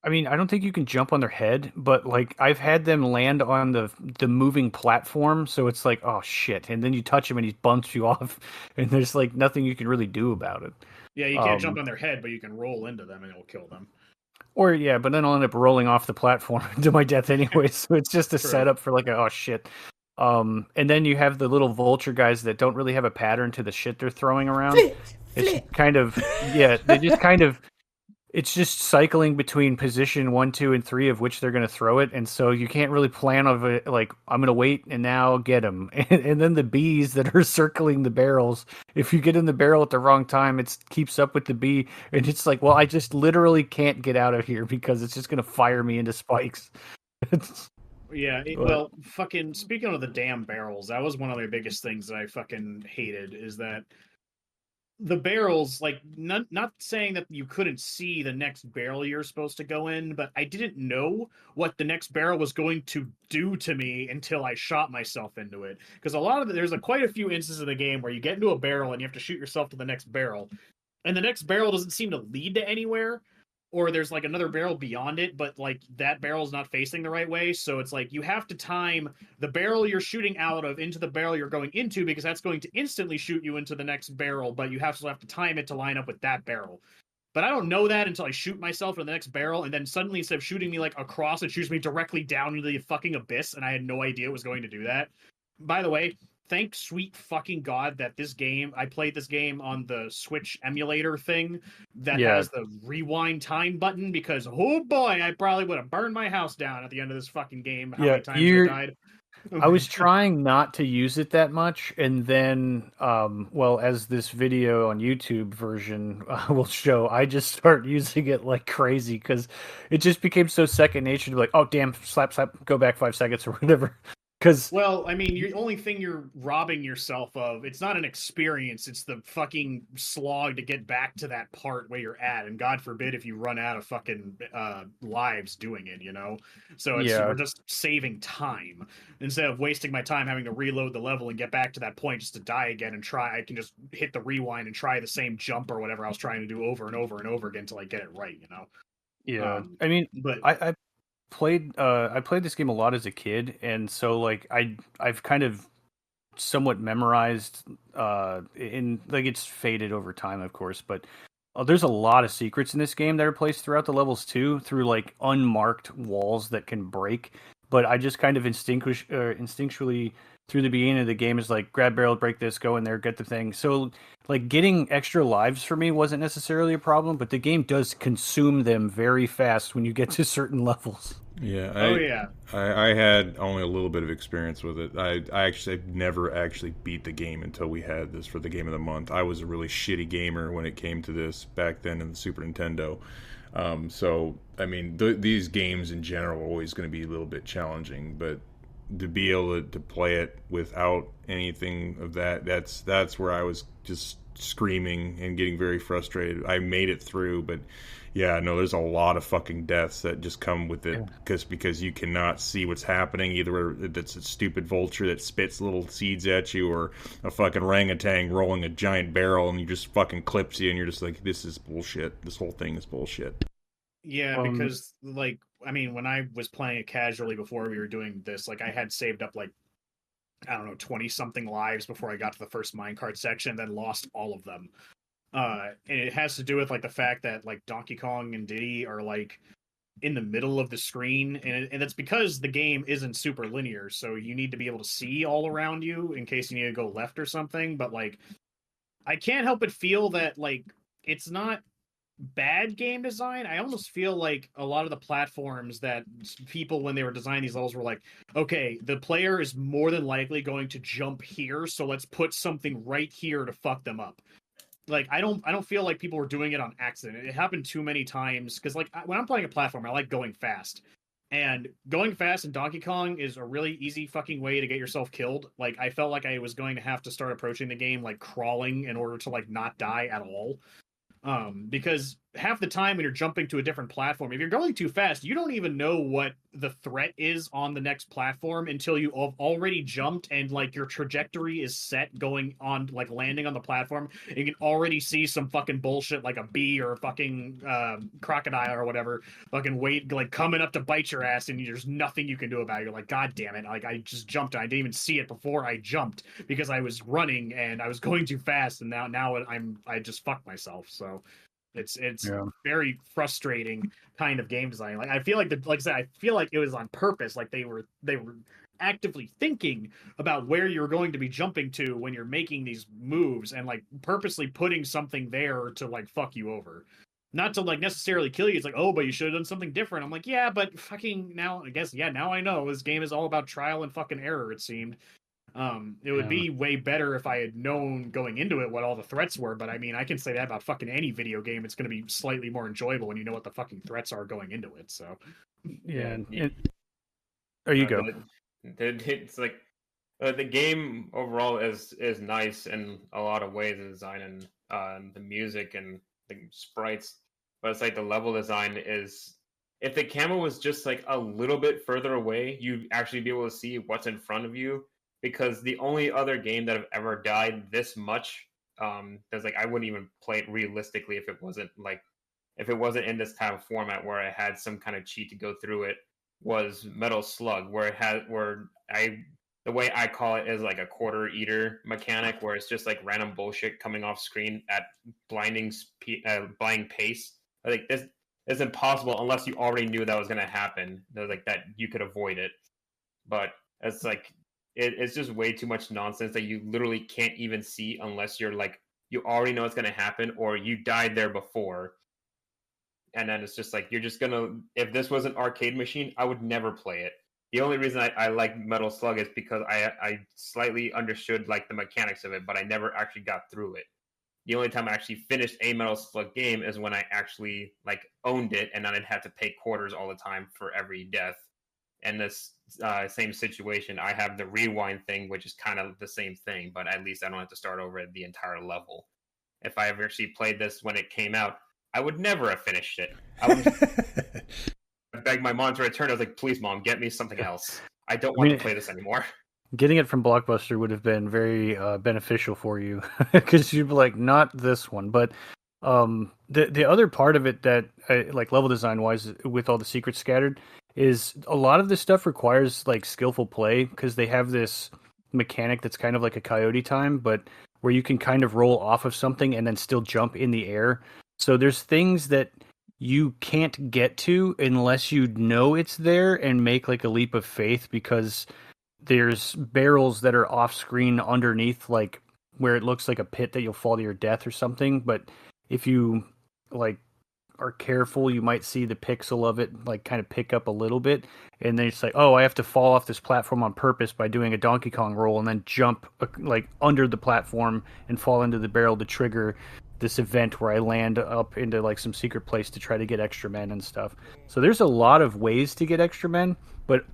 [SPEAKER 3] I mean, I don't think you can jump on their head, but like I've had them land on the moving platform, so it's like, oh shit, and then you touch him and he bumps you off, and there's like nothing you can really do about it.
[SPEAKER 1] Yeah, you can't jump on their head, but you can roll into them and it'll kill them.
[SPEAKER 3] Or yeah, but then I'll end up rolling off the platform to my death anyway, so it's just a setup for like oh shit. And then you have the little vulture guys that don't really have a pattern to the shit they're throwing around. It's kind of they just kind of. It's just cycling between position 1, 2, and 3 of which they're going to throw it, and so you can't really plan of it. Like I'm going to wait and now get them, and then the bees that are circling the barrels. If you get in the barrel at the wrong time, it keeps up with the bee, and it's like, well, I just literally can't get out of here because it's just going to fire me into spikes.
[SPEAKER 1] Yeah, well, fucking speaking of the damn barrels, that was one of the biggest things that I fucking hated is that. The barrels, like, not saying that you couldn't see the next barrel you're supposed to go in, but I didn't know what the next barrel was going to do to me until I shot myself into it. Because there's quite a few instances in the game where you get into a barrel and you have to shoot yourself to the next barrel, and the next barrel doesn't seem to lead to anywhere, or there's like another barrel beyond it, but like that barrel's not facing the right way, so it's like you have to time the barrel you're shooting out of into the barrel you're going into, because that's going to instantly shoot you into the next barrel, but you have to time it to line up with that barrel. But I don't know that until I shoot myself in the next barrel, and then suddenly instead of shooting me like across, it shoots me directly down into the fucking abyss, and I had no idea it was going to do that. By the way, thank sweet fucking God that I played this game on the Switch emulator thing that has the rewind time button, because oh boy, I probably would have burned my house down at the end of this fucking game. How many times I died.
[SPEAKER 3] I was trying not to use it that much, and then, as this video on YouTube version will show, I just start using it like crazy because it just became so second nature to be like, oh damn, slap, go back 5 seconds or whatever.
[SPEAKER 1] Well, I mean, the only thing you're robbing yourself of, it's not an experience, it's the fucking slog to get back to that part where you're at, and God forbid if you run out of fucking lives doing it, So we're just saving time. Instead of wasting my time having to reload the level and get back to that point just to die again and I can just hit the rewind and try the same jump or whatever I was trying to do over and over and over again until I get it right,
[SPEAKER 3] Yeah, I mean,
[SPEAKER 1] but
[SPEAKER 3] I played this game a lot as a kid, and so like I've kind of somewhat memorized in like it's faded over time, of course, but there's a lot of secrets in this game that are placed throughout the levels too, through like unmarked walls that can break. But I just kind of instinctually through the beginning of the game is like grab barrel, break this, go in there, get the thing. So like getting extra lives for me wasn't necessarily a problem, but the game does consume them very fast when you get to certain levels.
[SPEAKER 2] Yeah.
[SPEAKER 1] Yeah.
[SPEAKER 2] I had only a little bit of experience with it. I actually never actually beat the game until we had this for the game of the month. I was a really shitty gamer when it came to this back then in the Super Nintendo. So I mean, these games in general are always going to be a little bit challenging, but to be able to play it without anything of that's where I was just screaming and getting very frustrated. I made it through, but yeah, no, there's a lot of fucking deaths that just come with it because you cannot see what's happening. Either it's a stupid vulture that spits little seeds at you, or a fucking orangutan rolling a giant barrel and you just fucking clips you, and you're just like, this is bullshit. This whole thing is bullshit.
[SPEAKER 1] Yeah, because like I mean, when I was playing it casually before we were doing this, like I had saved up like I don't know 20 something lives before I got to the first minecart section, then lost all of them. And it has to do with like the fact that like Donkey Kong and Diddy are like in the middle of the screen, and it's because the game isn't super linear, so you need to be able to see all around you in case you need to go left or something. But like, I can't help but feel that like it's not bad game design. I almost feel like a lot of the platforms that people, when they were designing these levels, were like, okay, the player is more than likely going to jump here, so let's put something right here to fuck them up. Like I don't feel like people were doing it on accident. It happened too many times because like when I'm playing a platform, I like going fast. And going fast in Donkey Kong is a really easy fucking way to get yourself killed. Like I felt like I was going to have to start approaching the game like crawling in order to like not die at all. Because half the time when you're jumping to a different platform, if you're going too fast, you don't even know what the threat is on the next platform until you have already jumped and like your trajectory is set going on, like landing on the platform. And you can already see some fucking bullshit like a bee or a fucking crocodile or whatever fucking wait like coming up to bite your ass, and there's nothing you can do about it. You're like, God damn it! Like I just jumped, and I didn't even see it before I jumped because I was running and I was going too fast, and now I just fucked myself. So it's very frustrating kind of game design. Like I feel like like I said, I feel like it was on purpose. Like they were actively thinking about where you're going to be jumping to when you're making these moves, and like purposely putting something there to like fuck you over. Not to like necessarily kill you. It's like, oh, but you should have done something different. I'm like, yeah, but fucking now I guess now I know this game is all about trial and fucking error, it seemed. It would be way better if I had known going into it what all the threats were, but I mean, I can say that about fucking any video game. It's going to be slightly more enjoyable when you know what the fucking threats are going into it. So,
[SPEAKER 3] yeah. You go.
[SPEAKER 4] It's like the game overall is nice in a lot of ways, the design and the music and the sprites, but it's like the level design is. If the camera was just like a little bit further away, you'd actually be able to see what's in front of you. Because the only other game that I've ever died this much, there's like I wouldn't even play it realistically if it wasn't in this type of format where I had some kind of cheat to go through it, was Metal Slug, the way I call it is like a quarter eater mechanic, where it's just like random bullshit coming off screen at blinding pace. I think this is impossible unless you already knew that was going to happen. Like that you could avoid it, but it's like. It's just way too much nonsense that you literally can't even see unless you're like you already know it's going to happen or you died there before. And then it's just like you're just gonna. If this was an arcade machine, I would never play it. The only reason I like Metal Slug is because I slightly understood like the mechanics of it, but I never actually got through it. The only time I actually finished a Metal Slug game is when I actually like owned it, and then I'd have to pay quarters all the time for every death. And this same situation, I have the rewind thing, which is kind of the same thing, but at least I don't have to start over at the entire level. If I ever actually played this when it came out, I would never have finished it. I would beg my mom to return. I was like, please, Mom, get me something else. I don't want to play this anymore.
[SPEAKER 3] Getting it from Blockbuster would have been very beneficial for you, because you'd be like, not this one. But The other part of it that like level design wise, with all the secrets scattered, is a lot of this stuff requires like skillful play because they have this mechanic that's kind of like a coyote time, but where you can kind of roll off of something and then still jump in the air. So there's things that you can't get to unless you know it's there and make like a leap of faith, because there's barrels that are off screen underneath, like where it looks like a pit that you'll fall to your death or something. But if you like are careful, you might see the pixel of it like kind of pick up a little bit, and then it's like, oh, I have to fall off this platform on purpose by doing a Donkey Kong roll and then jump like under the platform and fall into the barrel to trigger this event where I land up into like some secret place to try to get extra men and stuff. So there's a lot of ways to get extra men, but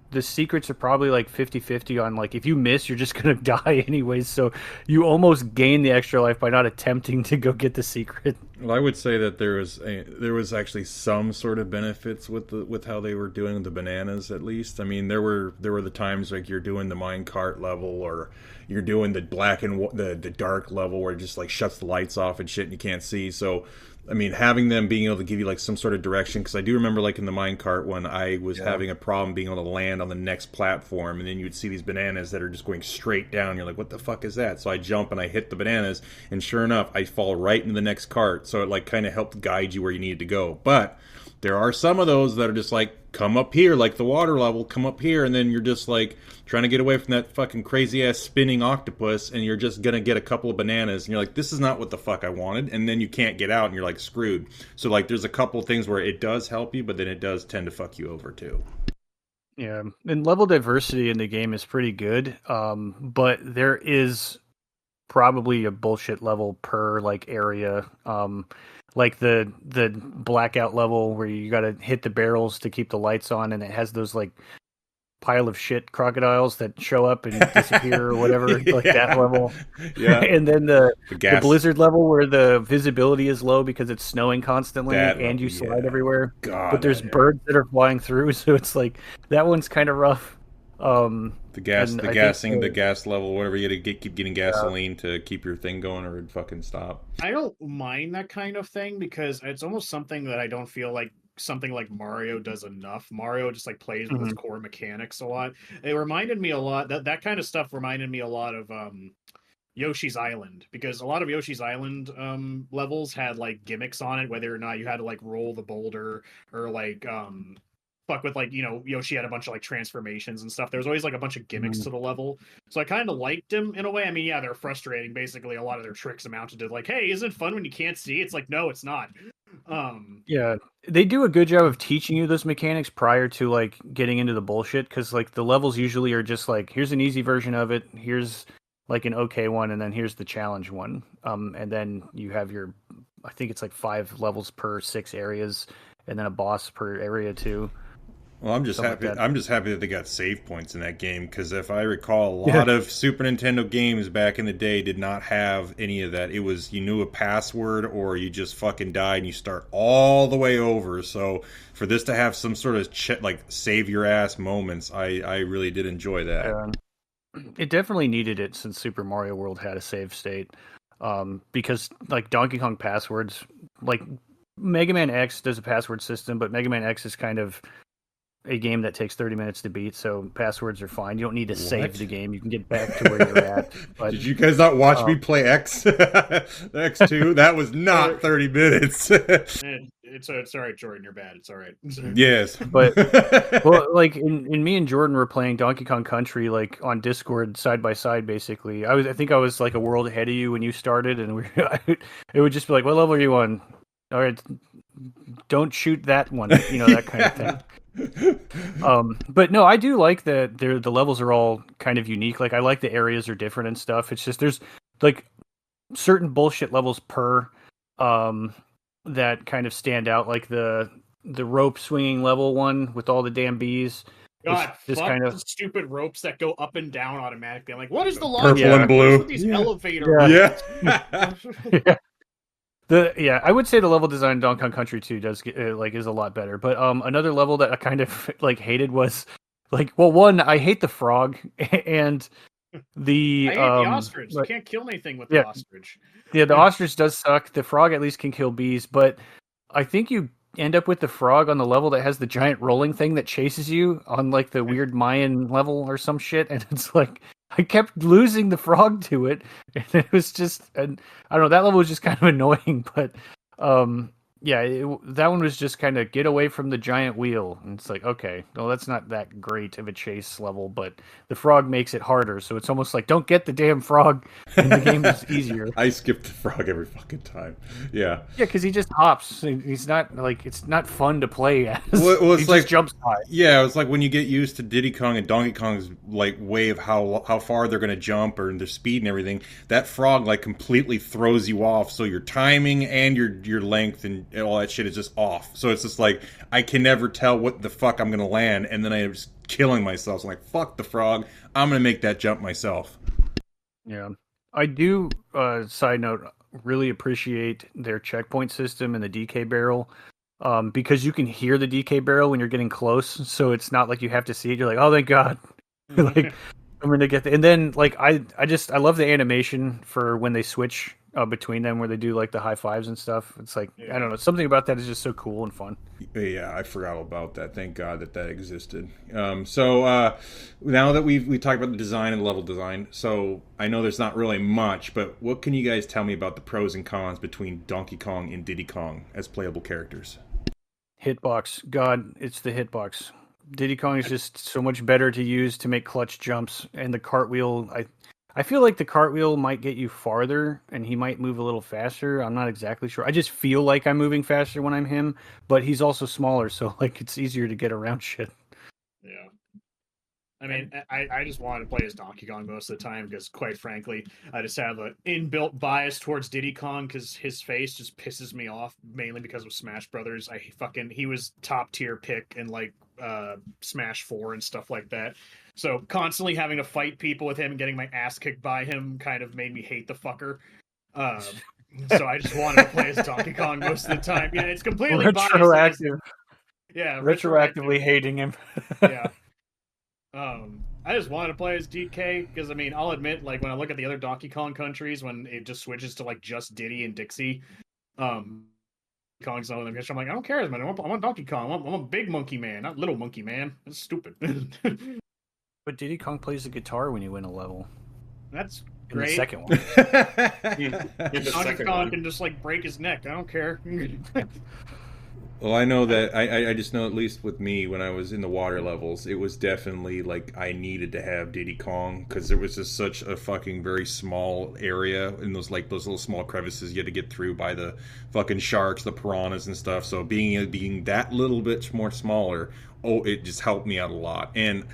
[SPEAKER 3] the secrets are probably like 50-50 on like if you miss, you're just going to die anyways. So you almost gain the extra life by not attempting to go get the secret.
[SPEAKER 2] Well, I would say that there was actually some sort of benefits with how they were doing the bananas, at least. I mean, there were the times like you're doing the minecart level, or you're doing the the dark level where it just like shuts the lights off and shit and you can't see. So I mean, having them being able to give you like some sort of direction, because I do remember like in the minecart when I was having a problem being able to land on the next platform, and then you would see these bananas that are just going straight down. You're like, what the fuck is that? So I jump and I hit the bananas, and sure enough, I fall right into the next cart. So it like kind of helped guide you where you needed to go. But there are some of those that are just like, come up here, like the water level, come up here, and then you're just like trying to get away from that fucking crazy ass spinning octopus, and you're just gonna get a couple of bananas, and you're like, this is not what the fuck I wanted, and then you can't get out, and you're like screwed. So like, there's a couple of things where it does help you, but then it does tend to fuck you over too.
[SPEAKER 3] Yeah, and level diversity in the game is pretty good, but there is probably a bullshit level per like area. Like the blackout level where you got to hit the barrels to keep the lights on, and it has those like pile of shit crocodiles that show up and disappear or whatever, like that level.
[SPEAKER 2] Yeah.
[SPEAKER 3] And then the blizzard level where the visibility is low because it's snowing constantly and you slide everywhere.
[SPEAKER 2] God,
[SPEAKER 3] but there's birds that are flying through, so it's like that one's kind of rough.
[SPEAKER 2] The gas level, whatever, you gotta keep getting gasoline to keep your thing going, or it'd fucking stop.
[SPEAKER 1] I don't mind that kind of thing because it's almost something that I don't feel like something like Mario does enough. Mario just like plays with its core mechanics a lot. It reminded me a lot that kind of stuff reminded me a lot of Yoshi's Island, because a lot of Yoshi's Island levels had like gimmicks on it, whether or not you had to like roll the boulder or like fuck with like, you know, Yoshi had a bunch of like transformations and stuff. There was always like a bunch of gimmicks to the level, so I kind of liked him in a way. I mean, yeah, they're frustrating. Basically, a lot of their tricks amounted to like, hey, isn't it fun when you can't see? It's like, no, it's not.
[SPEAKER 3] Yeah, they do a good job of teaching you those mechanics prior to like getting into the bullshit, because like the levels usually are just like, here's an easy version of it, here's like an okay one, and then here's the challenge one. And then you have your, I think it's like 5 levels per 6 areas, and then a boss per area too.
[SPEAKER 2] Well, I'm just happy. I'm just happy that they got save points in that game, because if I recall, a lot of Super Nintendo games back in the day did not have any of that. It was, you knew a password or you just fucking died and you start all the way over. So for this to have some sort of like save your ass moments, I really did enjoy that.
[SPEAKER 3] It definitely needed it, since Super Mario World had a save state, because like Donkey Kong passwords, like Mega Man X does a password system, but Mega Man X is kind of a game that takes 30 minutes to beat, so passwords are fine. You don't need to save the game. You can get back to where you're at. But,
[SPEAKER 2] did you guys not watch me play X? X2? That was not 30 minutes.
[SPEAKER 1] It's all right, Jordan. You're bad. It's all right.
[SPEAKER 2] Yes.
[SPEAKER 3] But, well, like, in me and Jordan were playing Donkey Kong Country, like, on Discord, side by side, basically. I think I was, like, a world ahead of you when you started, and it would just be like, what level are you on? All right, don't shoot that one. You know, that kind of thing. But no, I do like that the levels are all kind of unique. Like, I like the areas are different and stuff. It's just there's like certain bullshit levels per that kind of stand out, like the rope swinging level one with all the damn bees.
[SPEAKER 1] God,
[SPEAKER 3] this
[SPEAKER 1] fuck
[SPEAKER 3] kind of
[SPEAKER 1] the stupid ropes that go up and down automatically. I'm like, what is the logic?
[SPEAKER 2] Purple and blue.
[SPEAKER 1] With these elevator ropes?
[SPEAKER 2] Yeah.
[SPEAKER 3] I would say the level design in Donkey Kong Country 2 does is a lot better. But another level that I kind of like hated was like, well, one, I hate the frog, and The
[SPEAKER 1] I hate the ostrich. You
[SPEAKER 3] like,
[SPEAKER 1] can't kill anything with
[SPEAKER 3] yeah,
[SPEAKER 1] the ostrich.
[SPEAKER 3] yeah, the ostrich does suck. The frog at least can kill bees, but I think you end up with the frog on the level that has the giant rolling thing that chases you on like the weird Mayan level or some shit, and it's like I kept losing the frog to it, and it was just, and I don't know, that level was just kind of annoying, but yeah, that one was just kind of get away from the giant wheel, and it's like, okay, well, that's not that great of a chase level, but the frog makes it harder, so it's almost like don't get the damn frog, and the game is easier.
[SPEAKER 2] I skip the frog every fucking time. Yeah.
[SPEAKER 3] Yeah, because he just hops. He's not like, it's not fun to play as.
[SPEAKER 2] Well,
[SPEAKER 3] He
[SPEAKER 2] it's like
[SPEAKER 3] just jumps high.
[SPEAKER 2] yeah, it's like when you get used to Diddy Kong and Donkey Kong's like way of how far they're gonna jump or their speed and everything. That frog like completely throws you off. So your timing and your length and all that shit is just off. So it's just like I can never tell what the fuck I'm gonna land, and then I'm just killing myself. So I'm like, fuck the frog. I'm gonna make that jump myself.
[SPEAKER 3] Yeah, I do. Side note, really appreciate their checkpoint system and the DK barrel. Because you can hear the DK barrel when you're getting close, so it's not like you have to see it. You're like, oh, thank God. Like, I'm gonna get and then like I love the animation for when they switch between them, where they do like the high fives and stuff. It's like, I don't know, something about that is just so cool and fun.
[SPEAKER 2] Yeah, I forgot all about that. Thank God that existed. Now that we talked about the design and level design, so I know there's not really much, but what can you guys tell me about the pros and cons between Donkey Kong and Diddy Kong as playable characters?
[SPEAKER 3] Hitbox, God, it's the hitbox. Diddy Kong is just so much better to use to make clutch jumps, and the cartwheel. I feel like the cartwheel might get you farther, and he might move a little faster. I'm not exactly sure. I just feel like I'm moving faster when I'm him, but he's also smaller, so like it's easier to get around shit.
[SPEAKER 1] Yeah. I mean, I just wanted to play as Donkey Kong most of the time because, quite frankly, I just have an inbuilt bias towards Diddy Kong because his face just pisses me off, mainly because of Smash Brothers. He was top tier pick in like Smash 4 and stuff like that. So constantly having to fight people with him and getting my ass kicked by him kind of made me hate the fucker. So I just wanted to play as Donkey Kong most of the time. Yeah, it's completely
[SPEAKER 3] retroactive.
[SPEAKER 1] Yeah,
[SPEAKER 3] retroactively hating him.
[SPEAKER 1] Yeah. I just wanted to play as DK because I mean, I'll admit, like when I look at the other Donkey Kong countries, when it just switches to like just Diddy and Dixie, Kong's on them. I'm like, I don't care, man. I want Donkey Kong. I'm a big monkey man, not little monkey man. That's stupid.
[SPEAKER 3] But Diddy Kong plays the guitar when you win a level.
[SPEAKER 1] That's
[SPEAKER 3] in
[SPEAKER 1] great.
[SPEAKER 3] The second one.
[SPEAKER 1] Donkey Kong can just like break his neck. I don't care.
[SPEAKER 2] Well, I know that I just know, at least with me, when I was in the water levels, it was definitely like I needed to have Diddy Kong because it was just such a fucking very small area in those little small crevices you had to get through by the fucking sharks, the piranhas and stuff. So being that little bit more smaller, it just helped me out a lot. And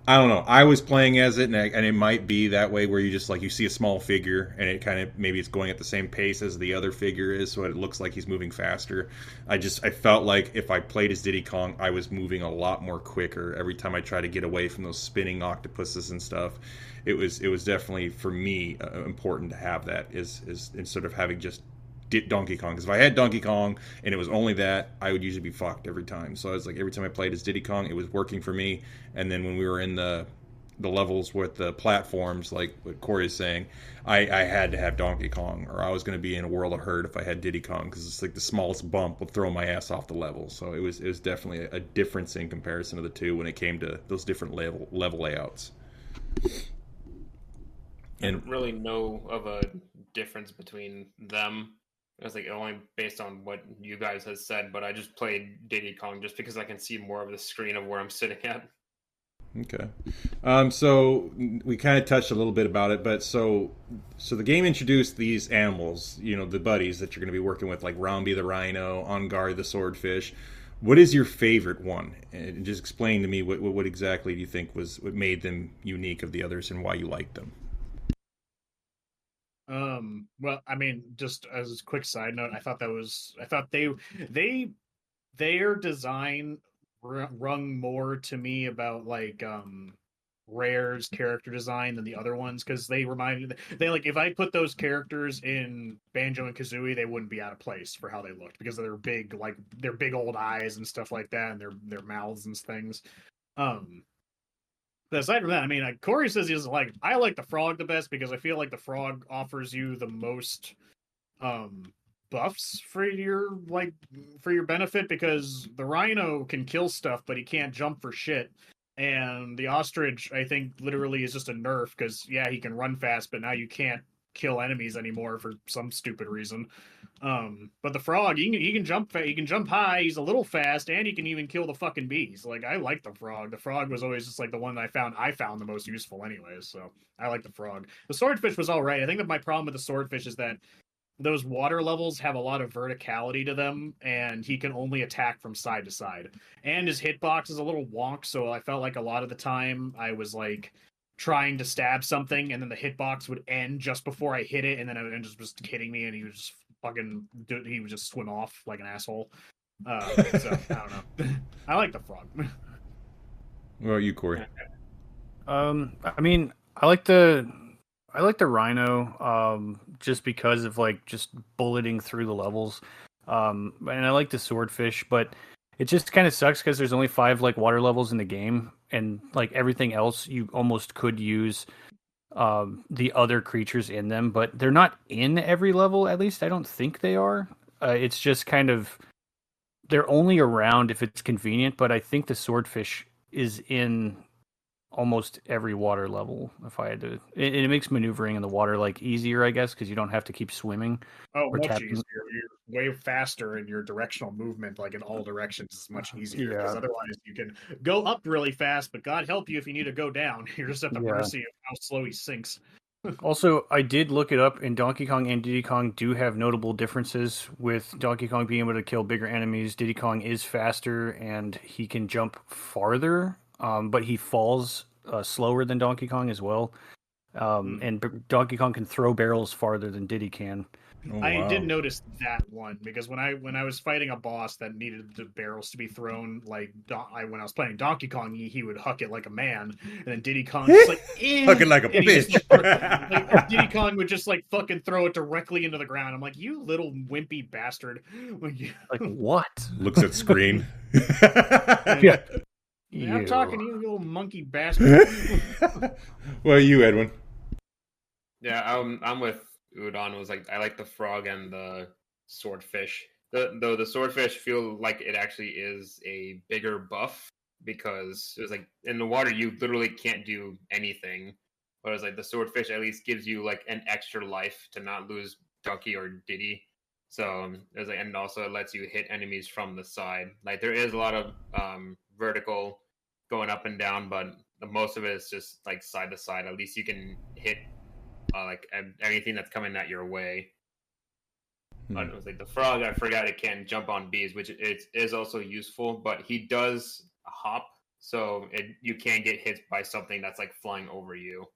[SPEAKER 2] I don't know. I was playing as it, and it might be that way where you just like you see a small figure, and it kind of maybe it's going at the same pace as the other figure is, so it looks like he's moving faster. I felt like if I played as Diddy Kong, I was moving a lot more quicker every time I tried to get away from those spinning octopuses and stuff. It was definitely for me important to have that is instead of having just Donkey Kong, because if I had Donkey Kong and it was only that, I would usually be fucked every time. So I was like, every time I played as Diddy Kong, it was working for me. And then when we were in the levels with the platforms, like what Corey is saying, I had to have Donkey Kong, or I was going to be in a world of hurt if I had Diddy Kong, because it's like the smallest bump would throw my ass off the level. So it was definitely a difference in comparison of the two when it came to those different level layouts.
[SPEAKER 4] And I don't really know of a difference between them. It was like only based on what you guys had said, but I just played Diddy Kong just because I can see more of the screen of where I'm sitting at.
[SPEAKER 2] Okay. So we kind of touched a little bit about it, but so the game introduced these animals, the buddies that you're going to be working with, like Romby the rhino, Ongar the swordfish. What is your favorite one? And just explain to me what exactly do you think was what made them unique of the others and why you liked them.
[SPEAKER 1] Well, I mean, just as a quick side note, I thought their design rung more to me about like Rare's character design than the other ones, because they like, if I put those characters in Banjo and Kazooie, they wouldn't be out of place for how they looked because of their big old eyes and stuff like that, and their mouths and things. aside from that, I mean, Corey says he's like, I like the frog the best because I feel like the frog offers you the most buffs for your benefit, because the rhino can kill stuff, but he can't jump for shit. And the ostrich, I think, literally is just a nerf because yeah, he can run fast, but now you can't kill enemies anymore for some stupid reason. But the frog, he can jump, he can jump high. He's a little fast, and he can even kill the fucking bees. Like I like the frog. The frog was always just like the one that I found the most useful, anyways. So I like the frog. The swordfish was all right. I think that my problem with the swordfish is that those water levels have a lot of verticality to them, and he can only attack from side to side. And his hitbox is a little wonk, so I felt like a lot of the time I was like trying to stab something, and then the hitbox would end just before I hit it, and then it would just hitting me, and he was just he would just swim off like an asshole. So I don't know. I like the frog.
[SPEAKER 2] What about you, Corey?
[SPEAKER 3] I mean, I like the rhino, just because of like just bulleting through the levels. And I like the swordfish, but it just kind of sucks because there's only 5 like water levels in the game, and like everything else you almost could use the other creatures in them, but they're not in every level. At least I don't think they are. It's just kind of, they're only around if it's convenient, but I think the swordfish is in almost every water level. If I had to, it makes maneuvering in the water like easier, I guess, because you don't have to keep swimming.
[SPEAKER 1] Oh, much easier. You're way faster, and your directional movement, like in all directions, is much easier. Because otherwise, you can go up really fast, but God help you if you need to go down. You're just at the mercy of how slow he sinks.
[SPEAKER 3] Also, I did look it up, and Donkey Kong and Diddy Kong do have notable differences, with Donkey Kong being able to kill bigger enemies. Diddy Kong is faster, and he can jump farther, but he falls slower than Donkey Kong as well. And Donkey Kong can throw barrels farther than Diddy can.
[SPEAKER 2] Oh,
[SPEAKER 1] I
[SPEAKER 2] wow.
[SPEAKER 1] did notice that one, because when I was fighting a boss that needed the barrels to be thrown, like when I was playing Donkey Kong, he would huck it like a man, and then Diddy Kong just like
[SPEAKER 2] Hucking like a bitch.
[SPEAKER 1] Diddy Kong would just like fucking throw it directly into the ground. I'm like, you little wimpy bastard!
[SPEAKER 3] Like what?
[SPEAKER 2] Looks at screen.
[SPEAKER 3] Yeah.
[SPEAKER 1] I'm talking to you, you little monkey bastard.
[SPEAKER 2] Well, you, Edwin.
[SPEAKER 4] Yeah, I'm with Udon. Was like, I like the frog and the swordfish. Though the swordfish feel like it actually is a bigger buff, because it was like in the water you literally can't do anything, whereas like the swordfish at least gives you like an extra life to not lose Ducky or Diddy. So it was like, and also it lets you hit enemies from the side. Like there is a lot of vertical going up and down, but most of it is just like side to side. At least you can hit like anything that's coming at your way. But it was like the frog, I forgot it can jump on bees, which it is also useful, but he does hop, so you can get hit by something that's like flying over you.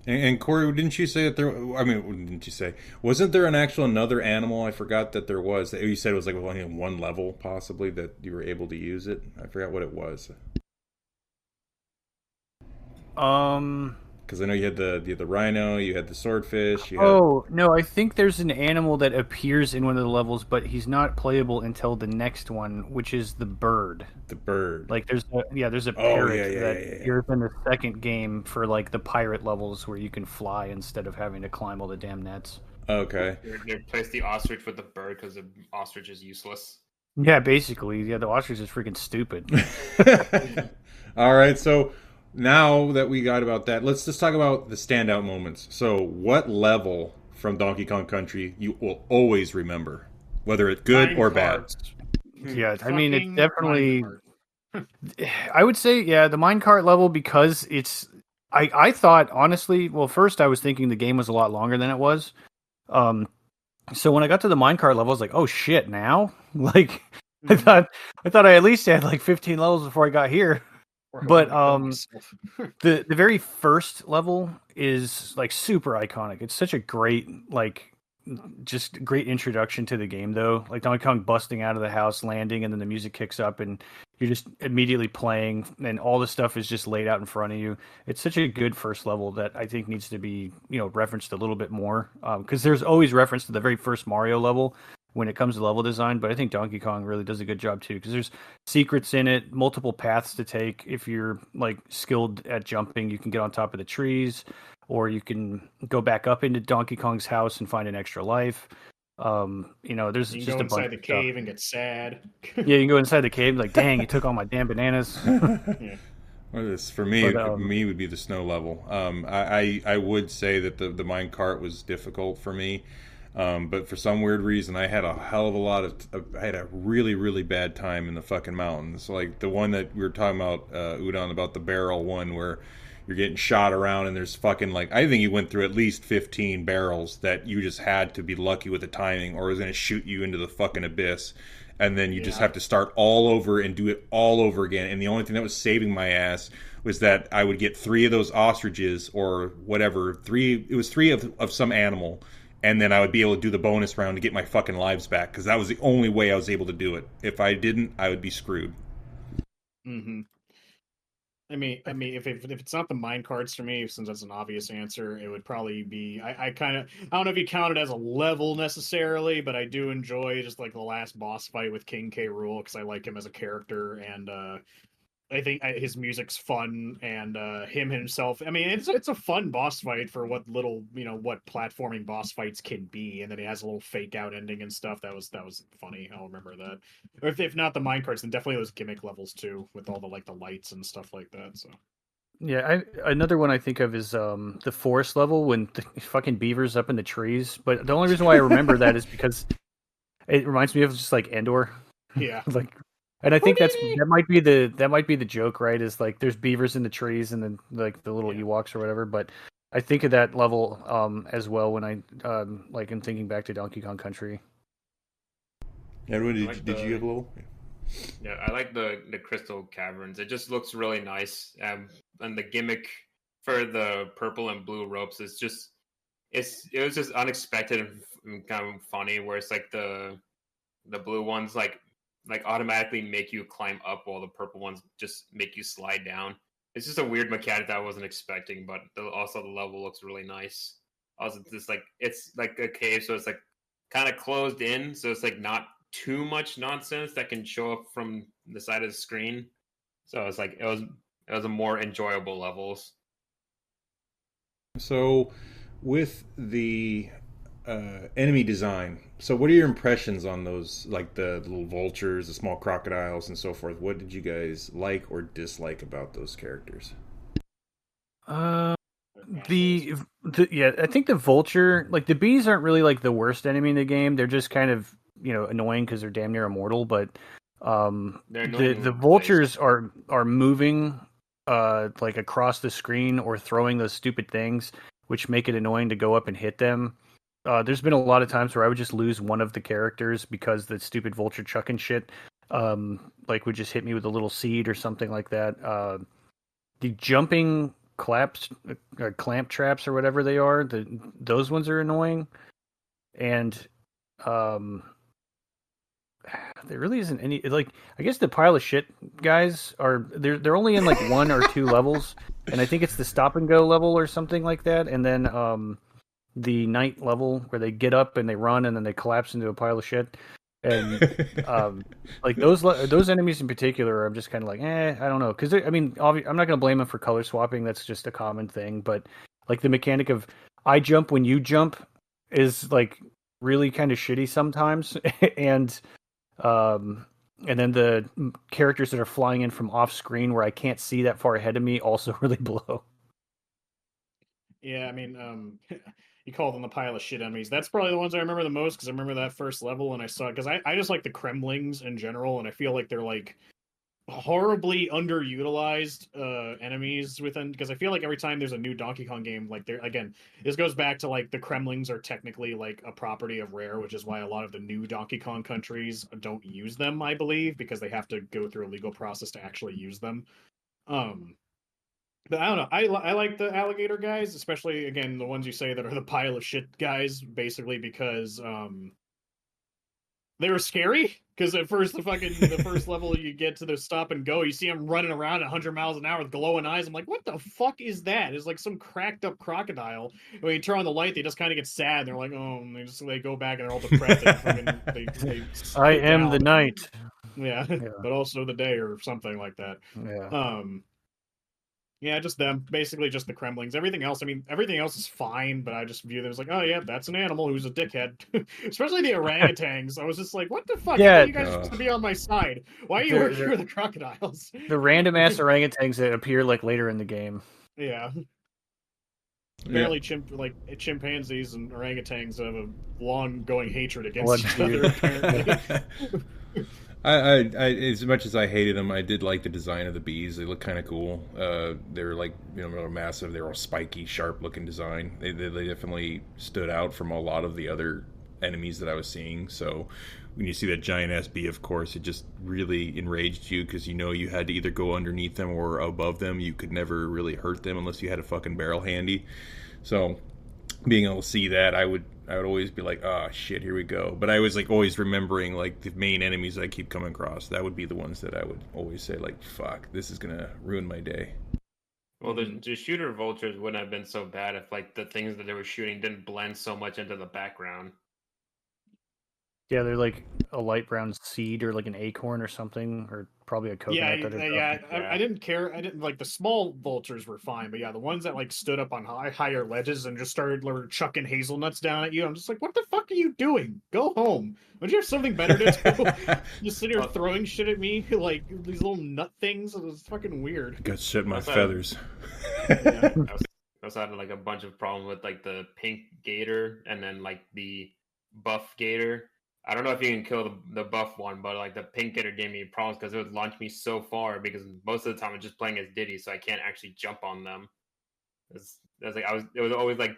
[SPEAKER 2] And Corey, didn't you say that there? I mean, what didn't you say? Wasn't there another animal? I forgot that there was. You said it was like only one level, possibly, that you were able to use it. I forgot what it was. Because I know you had the rhino, you had the swordfish.
[SPEAKER 3] No, I think there's an animal that appears in one of the levels, but he's not playable until the next one, which is the bird.
[SPEAKER 2] The bird.
[SPEAKER 3] Like there's a parrot that appears in the second game for like the pirate levels where you can fly instead of having to climb all the damn nets.
[SPEAKER 2] Okay.
[SPEAKER 4] They replaced the ostrich with the bird because the ostrich is useless.
[SPEAKER 3] Yeah, basically. Yeah, the ostrich is freaking stupid.
[SPEAKER 2] All right, so now that we got about that, let's just talk about the standout moments. So, what level from Donkey Kong Country you will always remember, whether it's good or bad?
[SPEAKER 3] Yeah, I mean, it's definitely. I would say, yeah, the minecart level, because it's. I thought, honestly, well, first I was thinking the game was a lot longer than it was. So when I got to the minecart level, I was like, oh shit, now? Like, I thought I at least had like 15 levels before I got here. But the very first level is like super iconic. It's such a great just great introduction to the game, though. Like Donkey Kong busting out of the house, landing, and then the music kicks up, and you're just immediately playing, and all the stuff is just laid out in front of you. It's such a good first level that I think needs to be referenced a little bit more, because there's always reference to the very first Mario level, when it comes to level design, but I think Donkey Kong really does a good job too, because there's secrets in it, multiple paths to take. If you're like skilled at jumping, you can get on top of the trees, or you can go back up into Donkey Kong's house and find an extra life. There's
[SPEAKER 1] You can
[SPEAKER 3] just
[SPEAKER 1] go
[SPEAKER 3] a bunch
[SPEAKER 1] inside the
[SPEAKER 3] of stuff.
[SPEAKER 1] cave and get sad.
[SPEAKER 3] Yeah, you can go inside the cave, like, dang, you took all my damn bananas.
[SPEAKER 1] Yeah.
[SPEAKER 2] Well, this for me, me would be the snow level. I would say that the mine cart was difficult for me, but for some weird reason, I had a hell of a lot I had a really really bad time in the fucking mountains. Like the one that we were talking about, Udon, about the barrel one where you're getting shot around and there's fucking like I think you went through at least 15 barrels that you just had to be lucky with the timing, or it was going to shoot you into the fucking abyss. And then you just have to start all over and do it all over again. And the only thing that was saving my ass was that I would get 3 of those ostriches or whatever. It was 3 of some animal. And then I would be able to do the bonus round to get my fucking lives back. Because that was the only way I was able to do it. If I didn't, I would be screwed.
[SPEAKER 1] Mm-hmm. I mean, if it's not the mine carts for me, since that's an obvious answer, it would probably be. I don't know if you count it as a level necessarily, but I do enjoy just like the last boss fight with King K. Rool because I like him as a character, and I think his music's fun, and him himself. I mean, it's a fun boss fight for what little what platforming boss fights can be, and then it has a little fake out ending and stuff. That was funny. I'll remember that. Or if not the minecarts, then definitely those gimmick levels too, with all the lights and stuff like that. So.
[SPEAKER 3] Yeah, another one I think of is the forest level when the fucking beavers up in the trees. But the only reason why I remember that is because it reminds me of just like Endor.
[SPEAKER 1] Yeah.
[SPEAKER 3] Like, and I think that might be the joke, right? Is like there's beavers in the trees and then like the little Ewoks or whatever. But I think of that level as well when I like am thinking back to Donkey Kong Country.
[SPEAKER 2] Edwin, did you have a little?
[SPEAKER 4] Yeah, I like the crystal caverns. It just looks really nice. And the gimmick for the purple and blue ropes is just it was just unexpected and kind of funny. Where it's like the blue ones like automatically make you climb up, while the purple ones just make you slide down. It's just a weird mechanic that I wasn't expecting, but also the level looks really nice. Also, it's like a cave, so it's like kind of closed in, so it's like not too much nonsense that can show up from the side of the screen. So it's like it was a more enjoyable levels.
[SPEAKER 2] So, with the enemy design, so what are your impressions on those, like the little vultures, the small crocodiles, and so forth? What did you guys like or dislike about those characters?
[SPEAKER 3] I think the vulture, like the bees, aren't really like the worst enemy in the game. They're just kind of annoying because they're damn near immortal. But the vultures are moving like across the screen or throwing those stupid things, which make it annoying to go up and hit them. There's been a lot of times where I would just lose one of the characters because the stupid vulture chucking shit like would just hit me with a little seed or something like that. The jumping clamp traps or whatever they are, those ones are annoying. And there really isn't any, like, I guess the pile of shit guys they're only in like 1 or 2 levels, and I think it's the stop and go level or something like that, and then the night level where they get up and they run and then they collapse into a pile of shit. And like those enemies in particular, I'm just kind of like, I don't know, because I mean, I'm not gonna blame them for color swapping. That's just a common thing. But like the mechanic of I jump when you jump is like really kind of shitty sometimes, and then the characters that are flying in from off screen where I can't see that far ahead of me also really blow.
[SPEAKER 1] Yeah, I mean, you call them the pile of shit enemies. That's probably the ones I remember the most because I remember that first level and I saw it because I just like the Kremlings in general, and I feel like they're like horribly underutilized enemies within, because I feel like every time there's a new Donkey Kong game, like there again, this goes back to like the Kremlings are technically like a property of Rare, which is why a lot of the new Donkey Kong countries don't use them, I believe, because they have to go through a legal process to actually use them. But I don't know. I like the alligator guys, especially again the ones you say that are the pile of shit guys, basically because They were scary because at first the first level you get to the stop and go, you see them running around at 100 miles an hour with glowing eyes. I'm like, what the fuck is that? It's like some cracked up crocodile. When you turn on the light, they just kind of get sad. And they're like, oh, and they go back and they're all depressed. And they
[SPEAKER 3] I
[SPEAKER 1] sit
[SPEAKER 3] am the
[SPEAKER 1] down.
[SPEAKER 3] night.
[SPEAKER 1] Yeah, but also the day or something like that.
[SPEAKER 3] Yeah.
[SPEAKER 1] Yeah, just them. Basically, just the Kremlings. Everything else, I mean, everything else is fine, but I just view them as like, oh yeah, that's an animal who's a dickhead. Especially the orangutans. I was just like, what the fuck?
[SPEAKER 3] Yeah.
[SPEAKER 1] I thought you guys are supposed to be on my side. Why are you working with the crocodiles?
[SPEAKER 3] The random ass orangutans that appear like later in the game.
[SPEAKER 1] Yeah. Apparently, chimpanzees and orangutans have a long-going hatred against each other. Apparently.
[SPEAKER 2] I as much as I hated them, I did like the design of the bees. They look kind of cool. They're like, they're massive. They're all spiky, sharp looking design. They definitely stood out from a lot of the other enemies that I was seeing. So when you see that giant ass bee, of course, it just really enraged you because you had to either go underneath them or above them. You could never really hurt them unless you had a fucking barrel handy. So being able to see that, I would always be like, oh shit, here we go. But I was like always remembering like the main enemies that I keep coming across. That would be the ones that I would always say like, fuck, this is gonna ruin my day.
[SPEAKER 4] Well, the shooter vultures wouldn't have been so bad if like the things that they were shooting didn't blend so much into the background.
[SPEAKER 3] Yeah, they're like a light brown seed or like an acorn or something, or probably a coconut.
[SPEAKER 1] I didn't care. I didn't like the small vultures were fine, but yeah, the ones that like stood up on higher ledges and just started like, chucking hazelnuts down at you, I'm just like, what the fuck are you doing? Go home. Would you have something better to do? You sit here throwing shit at me like these little nut things. It was fucking weird.
[SPEAKER 2] Got shit in my feathers.
[SPEAKER 4] Yeah. I was having like a bunch of problems with like the pink gator and then like the buff gator. I don't know if you can kill the buff one, but like the pink gator gave me problems because it would launch me so far because most of the time I'm just playing as Diddy, so I can't actually jump on them. It was always like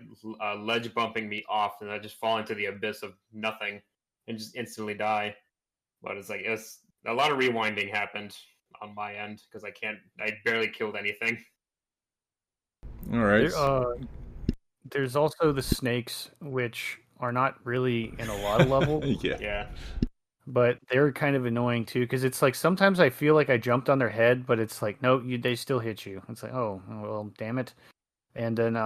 [SPEAKER 4] ledge bumping me off, and I just fall into the abyss of nothing and just instantly die. But it's like it's a lot of rewinding happened on my end because I barely killed anything.
[SPEAKER 2] All right.
[SPEAKER 3] There's also the snakes, which are not really in a lot of levels.
[SPEAKER 4] Yeah.
[SPEAKER 3] But they're kind of annoying too, because it's like sometimes I feel like I jumped on their head, but it's like no, they still hit you. It's like oh well, damn it. And then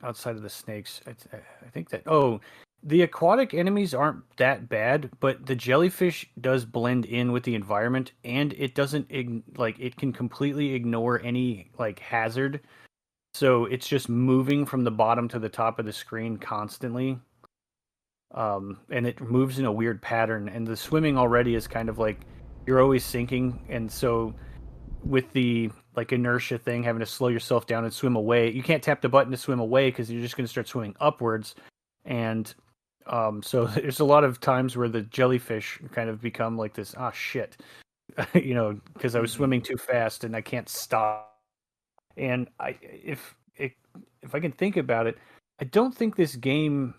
[SPEAKER 3] outside of the snakes, I think that the aquatic enemies aren't that bad, but the jellyfish does blend in with the environment, and it doesn't it can completely ignore any like hazard. So it's just moving from the bottom to the top of the screen constantly. And it moves in a weird pattern. And the swimming already is kind of like you're always sinking. And so with the like inertia thing, having to slow yourself down and swim away, you can't tap the button to swim away because you're just going to start swimming upwards. And so there's a lot of times where the jellyfish kind of become like this, shit, because I was swimming too fast and I can't stop. And if I can think about it, I don't think this game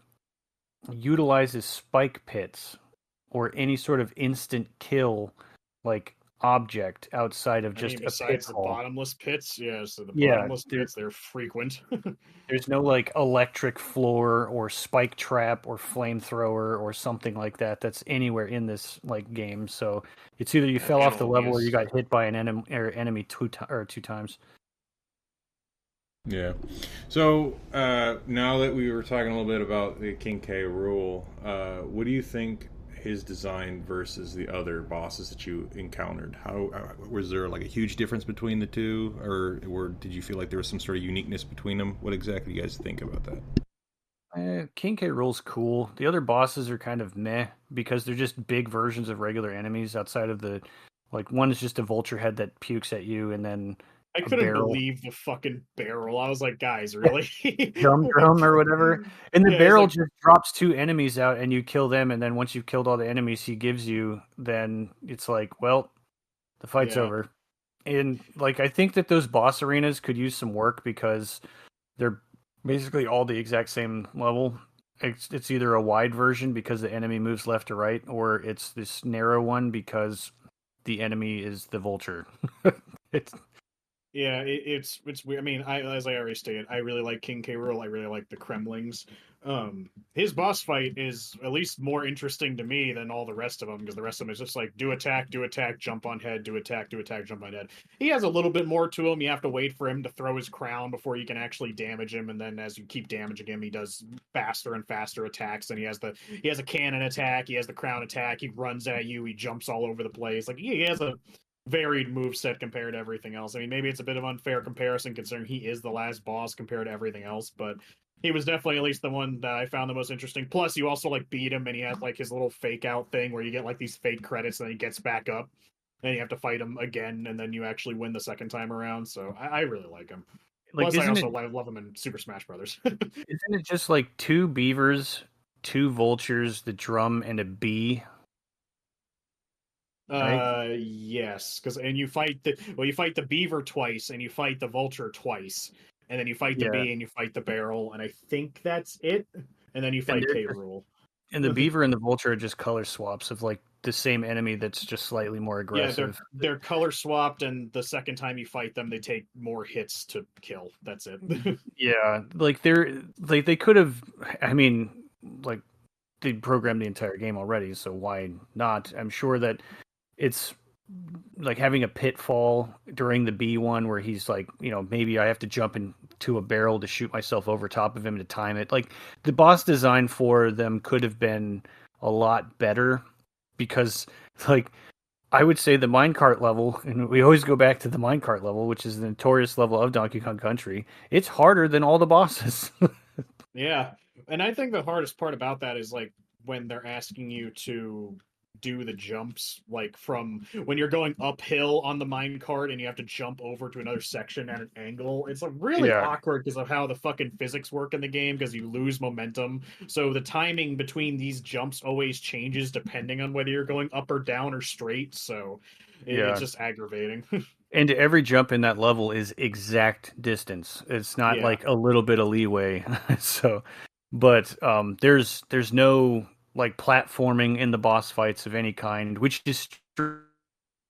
[SPEAKER 3] utilizes spike pits or any sort of instant kill like object outside of just
[SPEAKER 1] besides the bottomless pits. Yeah, so the bottomless pits, they're frequent.
[SPEAKER 3] There's no like electric floor or spike trap or flamethrower or something like that that's anywhere in this like game. So it's either you fell off the level or you got hit by an enemy two times.
[SPEAKER 2] Yeah. So now that we were talking a little bit about the King K. Rool, what do you think his design versus the other bosses that you encountered? How was there like a huge difference between the two, or did you feel like there was some sort of uniqueness between them? What exactly do you guys think about that?
[SPEAKER 3] King K. Rool's cool. The other bosses are kind of meh because they're just big versions of regular enemies. Outside of the one is just a vulture head that pukes at you, and then
[SPEAKER 1] I couldn't believe the fucking barrel. I was like, guys, really?
[SPEAKER 3] drum or whatever. And the barrel just drops two enemies out and you kill them. And then once you've killed all the enemies he gives you, then it's like, well, the fight's over. And like, I think that those boss arenas could use some work because they're basically all the exact same level. It's either a wide version because the enemy moves left to right, or it's this narrow one because the enemy is the vulture.
[SPEAKER 1] Yeah, it's weird. I mean, as I already stated, I really like King K. Rool. I really like the Kremlings. His boss fight is at least more interesting to me than all the rest of them, because the rest of them is just like do attack, jump on head, do attack, jump on head. He has a little bit more to him. You have to wait for him to throw his crown before you can actually damage him, and then as you keep damaging him, he does faster and faster attacks. And he has a cannon attack, he has the crown attack, he runs at you, he jumps all over the place. Like he has a varied move set compared to everything else. I mean, maybe it's a bit of unfair comparison considering he is the last boss compared to everything else, but he was definitely at least the one that I found the most interesting. Plus, you also like beat him, and he has like his little fake out thing where you get like these fake credits, and then he gets back up, and you have to fight him again, and then you actually win the second time around. So I really like him.
[SPEAKER 3] Like,
[SPEAKER 1] Plus, I also
[SPEAKER 3] it,
[SPEAKER 1] love him in Super Smash Brothers.
[SPEAKER 3] isn't it just like 2 beavers, 2 vultures, the drum, and a bee? Right?
[SPEAKER 1] Yes, because and you fight the beaver twice, and you fight the vulture twice, and then you fight the
[SPEAKER 3] Yeah.
[SPEAKER 1] bee, and you fight the barrel, and I think that's it. And then you
[SPEAKER 3] And
[SPEAKER 1] fight K. Rool.
[SPEAKER 3] and the beaver and the vulture are just color swaps of like the same enemy that's just slightly more
[SPEAKER 1] Yeah,
[SPEAKER 3] aggressive.
[SPEAKER 1] they're color swapped, and the second time you fight them, they take more hits to kill. That's it.
[SPEAKER 3] Yeah, like they could have. I mean, like they programmed the entire game already, so why not? I'm sure that it's like having a pitfall during the B one where he's like, maybe I have to jump into a barrel to shoot myself over top of him to time it. Like the boss design for them could have been a lot better because like I would say the minecart level, and we always go back to the minecart level, which is the notorious level of Donkey Kong Country. It's harder than all the bosses.
[SPEAKER 1] Yeah, and I think the hardest part about that is like when they're asking you to do the jumps, like from when you're going uphill on the mine cart and you have to jump over to another section at an angle. It's like really
[SPEAKER 3] Yeah.
[SPEAKER 1] awkward because of how the fucking physics work in the game, because you lose momentum. So the timing between these jumps always changes depending on whether you're going up or down or straight. So it's
[SPEAKER 3] Yeah.
[SPEAKER 1] just aggravating.
[SPEAKER 3] And every jump in that level is exact distance. It's not
[SPEAKER 1] Yeah.
[SPEAKER 3] like a little bit of leeway. So, but there's no like platforming in the boss fights of any kind, which is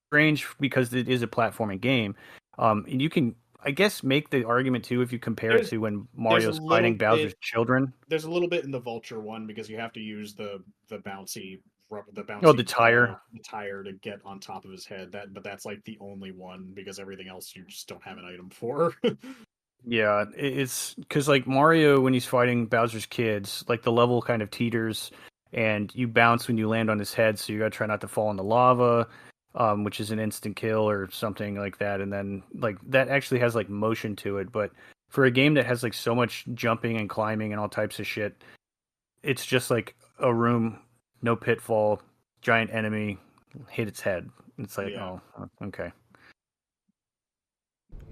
[SPEAKER 3] strange because it is a platforming game. And you can, I guess, make the argument too if you compare it to when Mario's fighting Bowser's children.
[SPEAKER 1] There's a little bit in the vulture one because you have to use the bouncy
[SPEAKER 3] Oh, the tire.
[SPEAKER 1] the tire to get on top of his head. But that's like the only one because everything else you just don't have an item for.
[SPEAKER 3] Yeah, it's because like Mario when he's fighting Bowser's kids, like the level kind of teeters, and you bounce when you land on his head, so you gotta try not to fall in the lava, which is an instant kill or something like that. And then like that actually has like motion to it, but for a game that has like so much jumping and climbing and all types of shit, it's just like a room, no pitfall, giant enemy, hit its head. It's like,
[SPEAKER 1] Yeah.
[SPEAKER 3] oh, okay.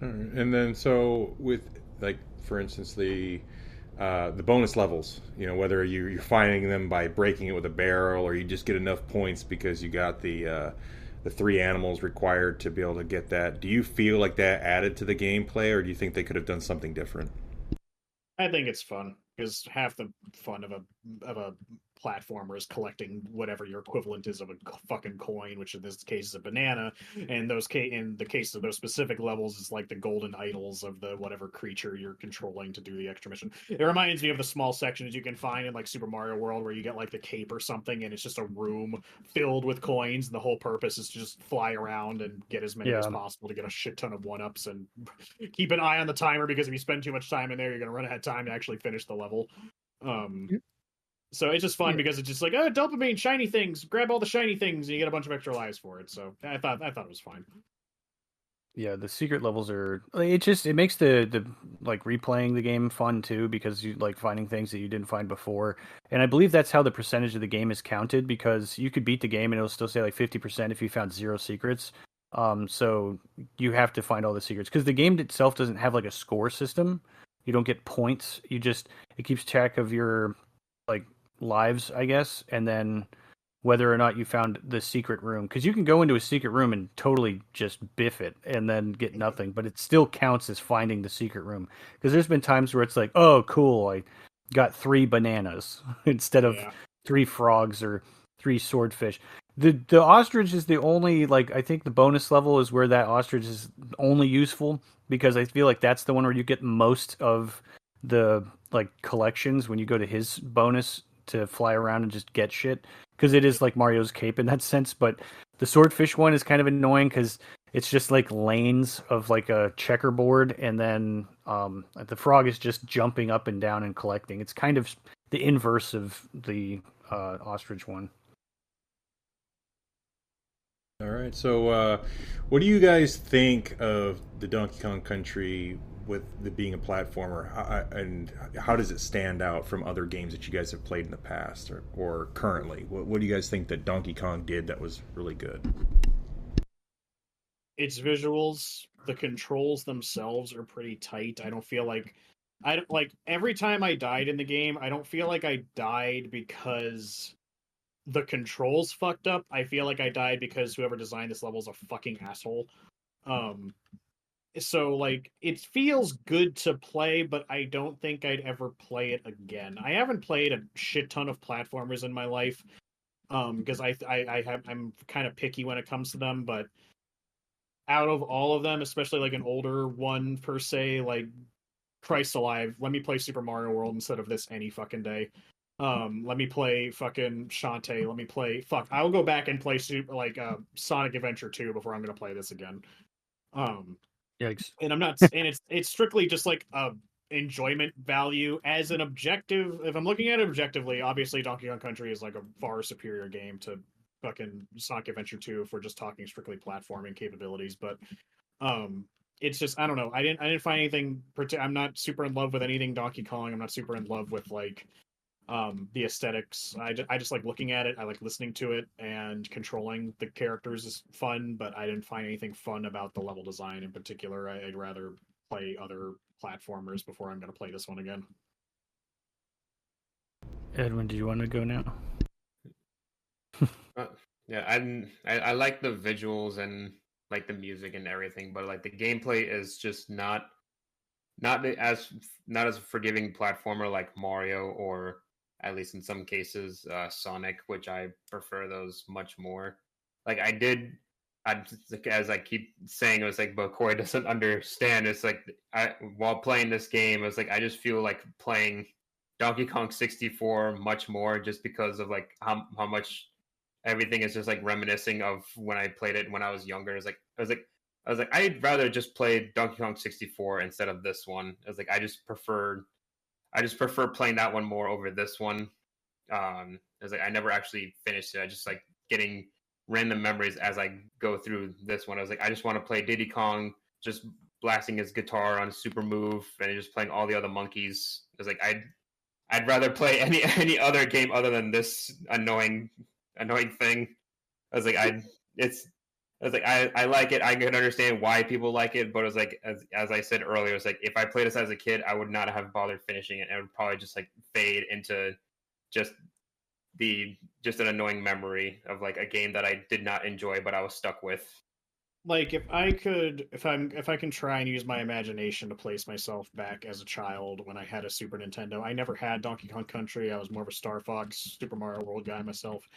[SPEAKER 2] All right. And then so with like for instance the bonus levels, whether you're finding them by breaking it with a barrel or you just get enough points because you got the 3 animals required to be able to get that. Do you feel like that added to the gameplay, or do you think they could have done something different?
[SPEAKER 1] I think it's fun because half the fun of a platformer is collecting whatever your equivalent is of a fucking coin, which in this case is a banana. And in the case of those specific levels, it's like the golden idols of the whatever creature you're controlling to do the extra mission. It reminds me of the small sections you can find in like Super Mario World where you get like the cape or something, and it's just a room filled with coins. And the whole purpose is to just fly around and get as many as possible to get a shit ton of 1-ups and keep an eye on the timer, because if you spend too much time in there, you're going to run out of time to actually finish the level. So it's just fun because it's just like, oh, dopamine, shiny things, grab all the shiny things, and you get a bunch of extra lives for it. So I thought it was fine.
[SPEAKER 3] Yeah, the secret levels are it makes the like replaying the game fun too, because you like finding things that you didn't find before. And I believe that's how the percentage of the game is counted, because you could beat the game and it'll still say like 50% if you found 0 secrets. So you have to find all the secrets because the game itself doesn't have like a score system. You don't get points. It keeps track of your like lives, I guess, and then whether or not you found the secret room, because you can go into a secret room and totally just biff it and then get nothing, but it still counts as finding the secret room. Because there's been times where it's like, oh cool, I got 3 bananas instead of 3 frogs or 3 swordfish. The ostrich is the only, like, I think the bonus level is where that ostrich is only useful, because I feel like that's the one where you get most of the like collections when you go to his bonus to fly around and just get shit, because it is like Mario's cape in that sense. But the swordfish one is kind of annoying because it's just like lanes of like a checkerboard, and then the frog is just jumping up and down and collecting. It's kind of the inverse of the ostrich one.
[SPEAKER 2] All right. So, what do you guys think of the Donkey Kong Country with the being a platformer, and how does it stand out from other games that you guys have played in the past or currently? What do you guys think that Donkey Kong did that was really good?
[SPEAKER 1] Its visuals, the controls themselves are pretty tight. I don't feel like I don't like every time I died in the game, I don't feel like I died because the controls fucked up. I feel like I died because whoever designed this level is a fucking asshole. Um so like it feels good to play, but I don't think I'd ever play it again. I haven't played a shit ton of platformers in my life. Because I'm kind of picky when it comes to them, but out of all of them, especially like an older one per se, like Christ alive, let me play Super Mario World instead of this any fucking day. Let me play fucking Shantae. Let me play I will go back and play Sonic Adventure 2 before I'm gonna play this again. Um,
[SPEAKER 3] Yikes.
[SPEAKER 1] and I'm not, and it's strictly just like a enjoyment value as an objective. If I'm looking at it objectively, obviously Donkey Kong Country is like a far superior game to fucking Sonic Adventure 2 if we're just talking strictly platforming capabilities. But um, it's just I don't know. I didn't find anything. I'm not super in love with anything Donkey Kong. I'm not super in love with like the aesthetics. I just like looking at it. I like listening to it, and controlling the characters is fun, but I didn't find anything fun about the level design in particular. I'd rather play other platformers before I'm going to play this one again.
[SPEAKER 3] Edwin, do you want to go now?
[SPEAKER 4] Yeah, I like the visuals and like the music and everything, but like the gameplay is just not as a forgiving platformer like Mario, or at least in some cases Sonic, which I prefer those much more. Like as I keep saying, it was like, but Corey doesn't understand. It's like while playing this game, it's like I just feel like playing Donkey Kong 64 much more, just because of like how much everything is just like reminiscing of when I played it when I was younger. I was like, I'd rather just play Donkey Kong 64 instead of this one. I was like, I just prefer playing that one more over this one. I was like, I never actually finished it. I just like getting random memories as I go through this one. I was like, I just want to play Diddy Kong, just blasting his guitar on Super Move and just playing all the other monkeys. I was like, I'd rather play any other game other than this annoying thing. I was like, I like it. I can understand why people like it, but it was like as I said earlier, it's like if I played this as a kid, I would not have bothered finishing it, and it would probably just like fade into just just an annoying memory of like a game that I did not enjoy, but I was stuck with.
[SPEAKER 1] Like if I can try and use my imagination to place myself back as a child when I had a Super Nintendo. I never had Donkey Kong Country. I was more of a Star Fox, Super Mario World guy myself.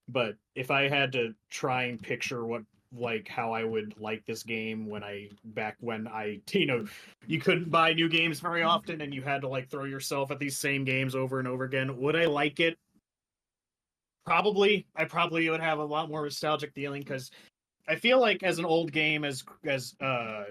[SPEAKER 1] But if I had to try and picture what like how I would like this game when I you couldn't buy new games very often and you had to like throw yourself at these same games over and over again, would I like it? Probably. I probably would have a lot more nostalgic feeling because I feel like as an old game, as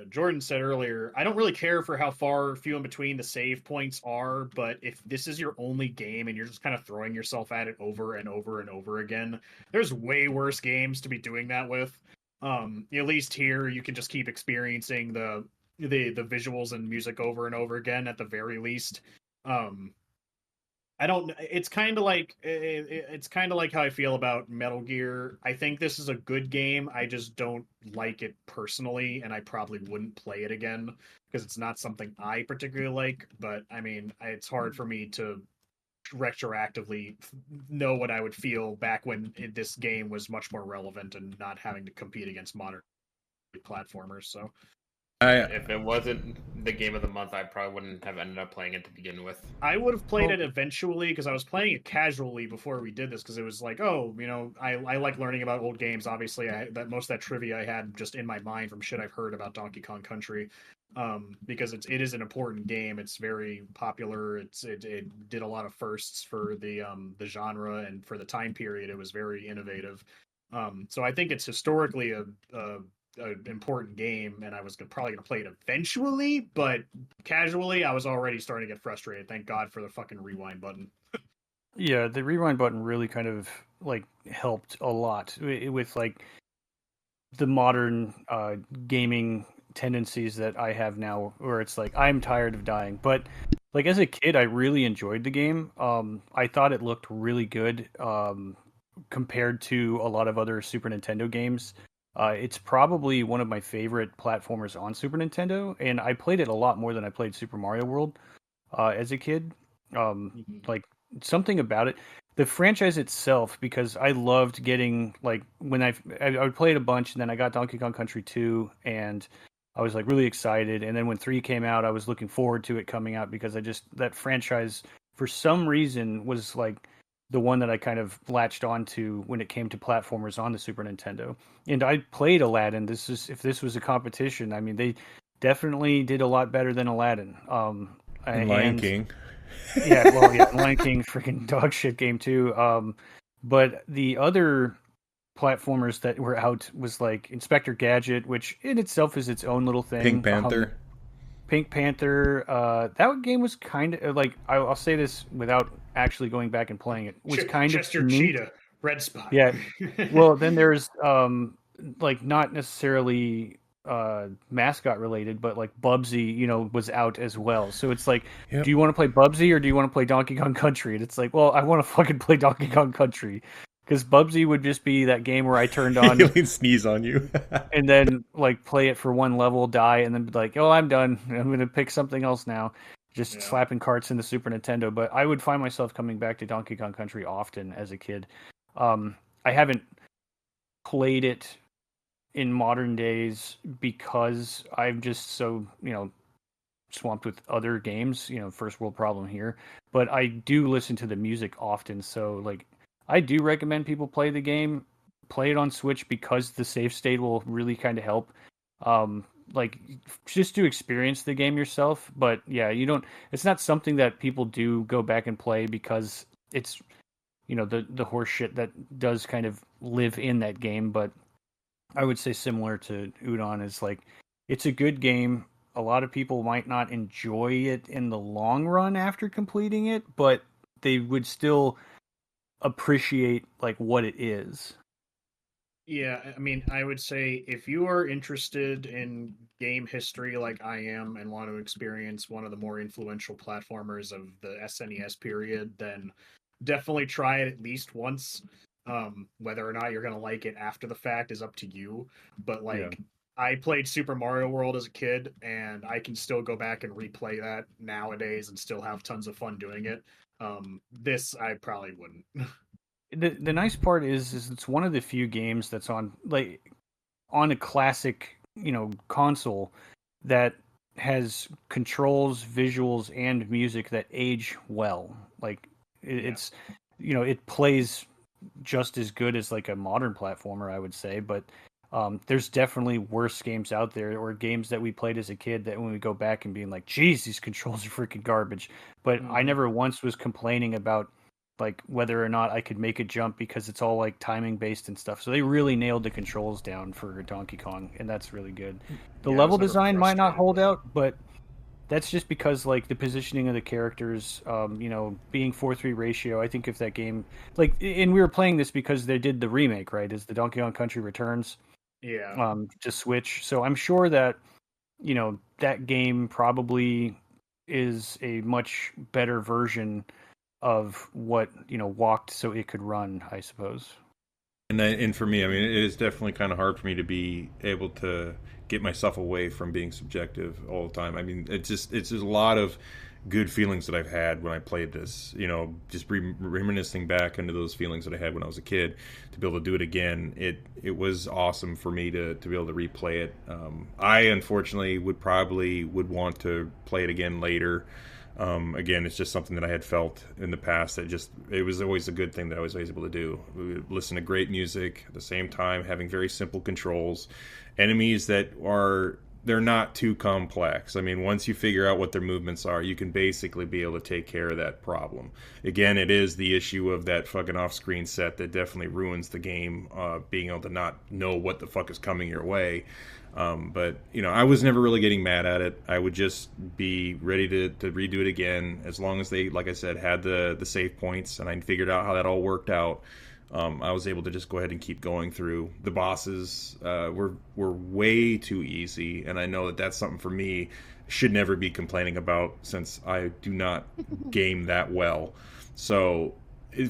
[SPEAKER 1] Jordan said earlier, I don't really care for how far few in between the save points are. But if this is your only game and you're just kind of throwing yourself at it over and over and over again, there's way worse games to be doing that with. At least here you can just keep experiencing the visuals and music over and over again at the very least. Um, I don't. It's kind of like how I feel about Metal Gear. I think this is a good game. I just don't like it personally, and I probably wouldn't play it again because it's not something I particularly like. But I mean, it's hard for me to retroactively know what I would feel back when this game was much more relevant and not having to compete against modern platformers. So
[SPEAKER 2] I
[SPEAKER 4] If it wasn't the game of the month, I probably wouldn't have ended up playing it to begin with.
[SPEAKER 1] I would have played it eventually because I was playing it casually before we did this because it was like, oh, I like learning about old games. Obviously, that most of that trivia I had just in my mind from shit I've heard about Donkey Kong Country. because it is an important game. It's very popular. It did a lot of firsts for the genre, and for the time period, it was very innovative. So I think it's historically a important game, and I was probably gonna play it eventually, but casually, I was already starting to get frustrated. Thank God for the fucking rewind button.
[SPEAKER 3] Yeah, the rewind button really kind of like helped a lot with like the modern gaming tendencies that I have now, where it's like I'm tired of dying. But like as a kid, I really enjoyed the game. I thought it looked really good compared to a lot of other Super Nintendo games. It's probably one of my favorite platformers on Super Nintendo, and I played it a lot more than I played Super Mario World as a kid. Like something about it, the franchise itself, because I loved getting like when I would play it a bunch, and then I got Donkey Kong Country 2, and I was like really excited. And then when 3 came out, I was looking forward to it coming out because that franchise for some reason was like the one that I kind of latched onto when it came to platformers on the Super Nintendo. And I played Aladdin. If this was a competition, I mean they definitely did a lot better than Aladdin.
[SPEAKER 2] And Lion King.
[SPEAKER 3] Yeah, well, yeah, Lion King, freaking dog shit game too. But the other platformers that were out was like Inspector Gadget, which in itself is its own little thing.
[SPEAKER 2] Pink Panther.
[SPEAKER 3] Pink Panther. That game was kind of like I'll say this without actually going back and playing it. Was kind
[SPEAKER 1] Chester
[SPEAKER 3] of neat.
[SPEAKER 1] Cheetah, Red Spot.
[SPEAKER 3] Yeah. Well, then there's like not necessarily mascot related, but like Bubsy, was out as well. So it's like,
[SPEAKER 2] Yep.
[SPEAKER 3] do you want to play Bubsy or do you want to play Donkey Kong Country? And it's like, well, I want to fucking play Donkey Kong Country because Bubsy would just be that game where I turned on
[SPEAKER 2] He'd sneeze on you.
[SPEAKER 3] and then like play it for one level, die, and then be like, oh, I'm done. I'm going to pick something else now. Just slapping carts in the Super Nintendo. But I would find myself coming back to Donkey Kong Country often as a kid. I haven't played it in modern days because I'm just so, swamped with other games, first world problem here. But I do listen to the music often. So like I do recommend people play the game, play it on Switch because the save state will really kind of help. Like just to experience the game yourself. But yeah, it's not something that people do go back and play because it's, the horse shit that does kind of live in that game. But I would say similar to Udon is like, it's a good game. A lot of people might not enjoy it in the long run after completing it, but they would still appreciate like what it is.
[SPEAKER 1] Yeah, I mean, I would say if you are interested in game history like I am and want to experience one of the more influential platformers of the SNES period, then definitely try it at least once. Whether or not you're going to like it after the fact is up to you. But like, I played Super Mario World as a kid, and I can still go back and replay that nowadays and still have tons of fun doing it. This I probably wouldn't.
[SPEAKER 3] The nice part is it's one of the few games that's on a classic, console that has controls, visuals, and music that age well. Like it's, it plays just as good as like a modern platformer, I would say. But there's definitely worse games out there, or games that we played as a kid that when we go back and being like, geez, these controls are freaking garbage. But I never once was complaining about like whether or not I could make a jump because it's all like timing based and stuff. So they really nailed the controls down for Donkey Kong, and that's really good. The level design might not hold out, but that's just because like the positioning of the characters, being 4:3 ratio. I think if that game, like, and we were playing this because they did the remake, right? Is the Donkey Kong Country Returns?
[SPEAKER 1] Yeah.
[SPEAKER 3] To Switch. So I'm sure that that game probably is a much better version of what walked so it could run, I suppose.
[SPEAKER 2] And for me, I mean, it is definitely kind of hard for me to be able to get myself away from being subjective all the time. I mean, it's just a lot of good feelings that I've had when I played this. Just reminiscing back into those feelings that I had when I was a kid, to be able to do it again. It was awesome for me to be able to replay it. I unfortunately would want to play it again later. Again, it's just something that I had felt in the past that it was always a good thing that I was always able to do. We would listen to great music at the same time, having very simple controls, enemies that are they're not too complex. I mean, once you figure out what their movements are, you can basically be able to take care of that problem. Again, it is the issue of that fucking off-screen set that definitely ruins the game, being able to not know what the fuck is coming your way. But you know, I was never really getting mad at it. I would just be ready to redo it again as long as they, like I said, had the save points, and I figured out how that all worked out. I was able to just go ahead and keep going through. The bosses were way too easy, and I know that that's something for me should never be complaining about since I do not game that well. So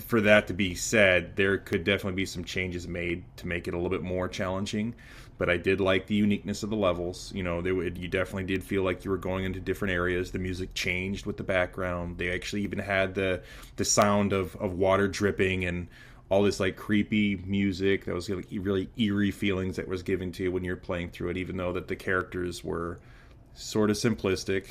[SPEAKER 2] for that to be said, there could definitely be some changes made to make it a little bit more challenging. But I did like the uniqueness of the levels. You know, you definitely did feel like you were going into different areas. The music changed with the background. They actually even had the sound of water dripping and all this like creepy music that was like really eerie feelings that was given to you when you're playing through it, even though that the characters were sort of simplistic,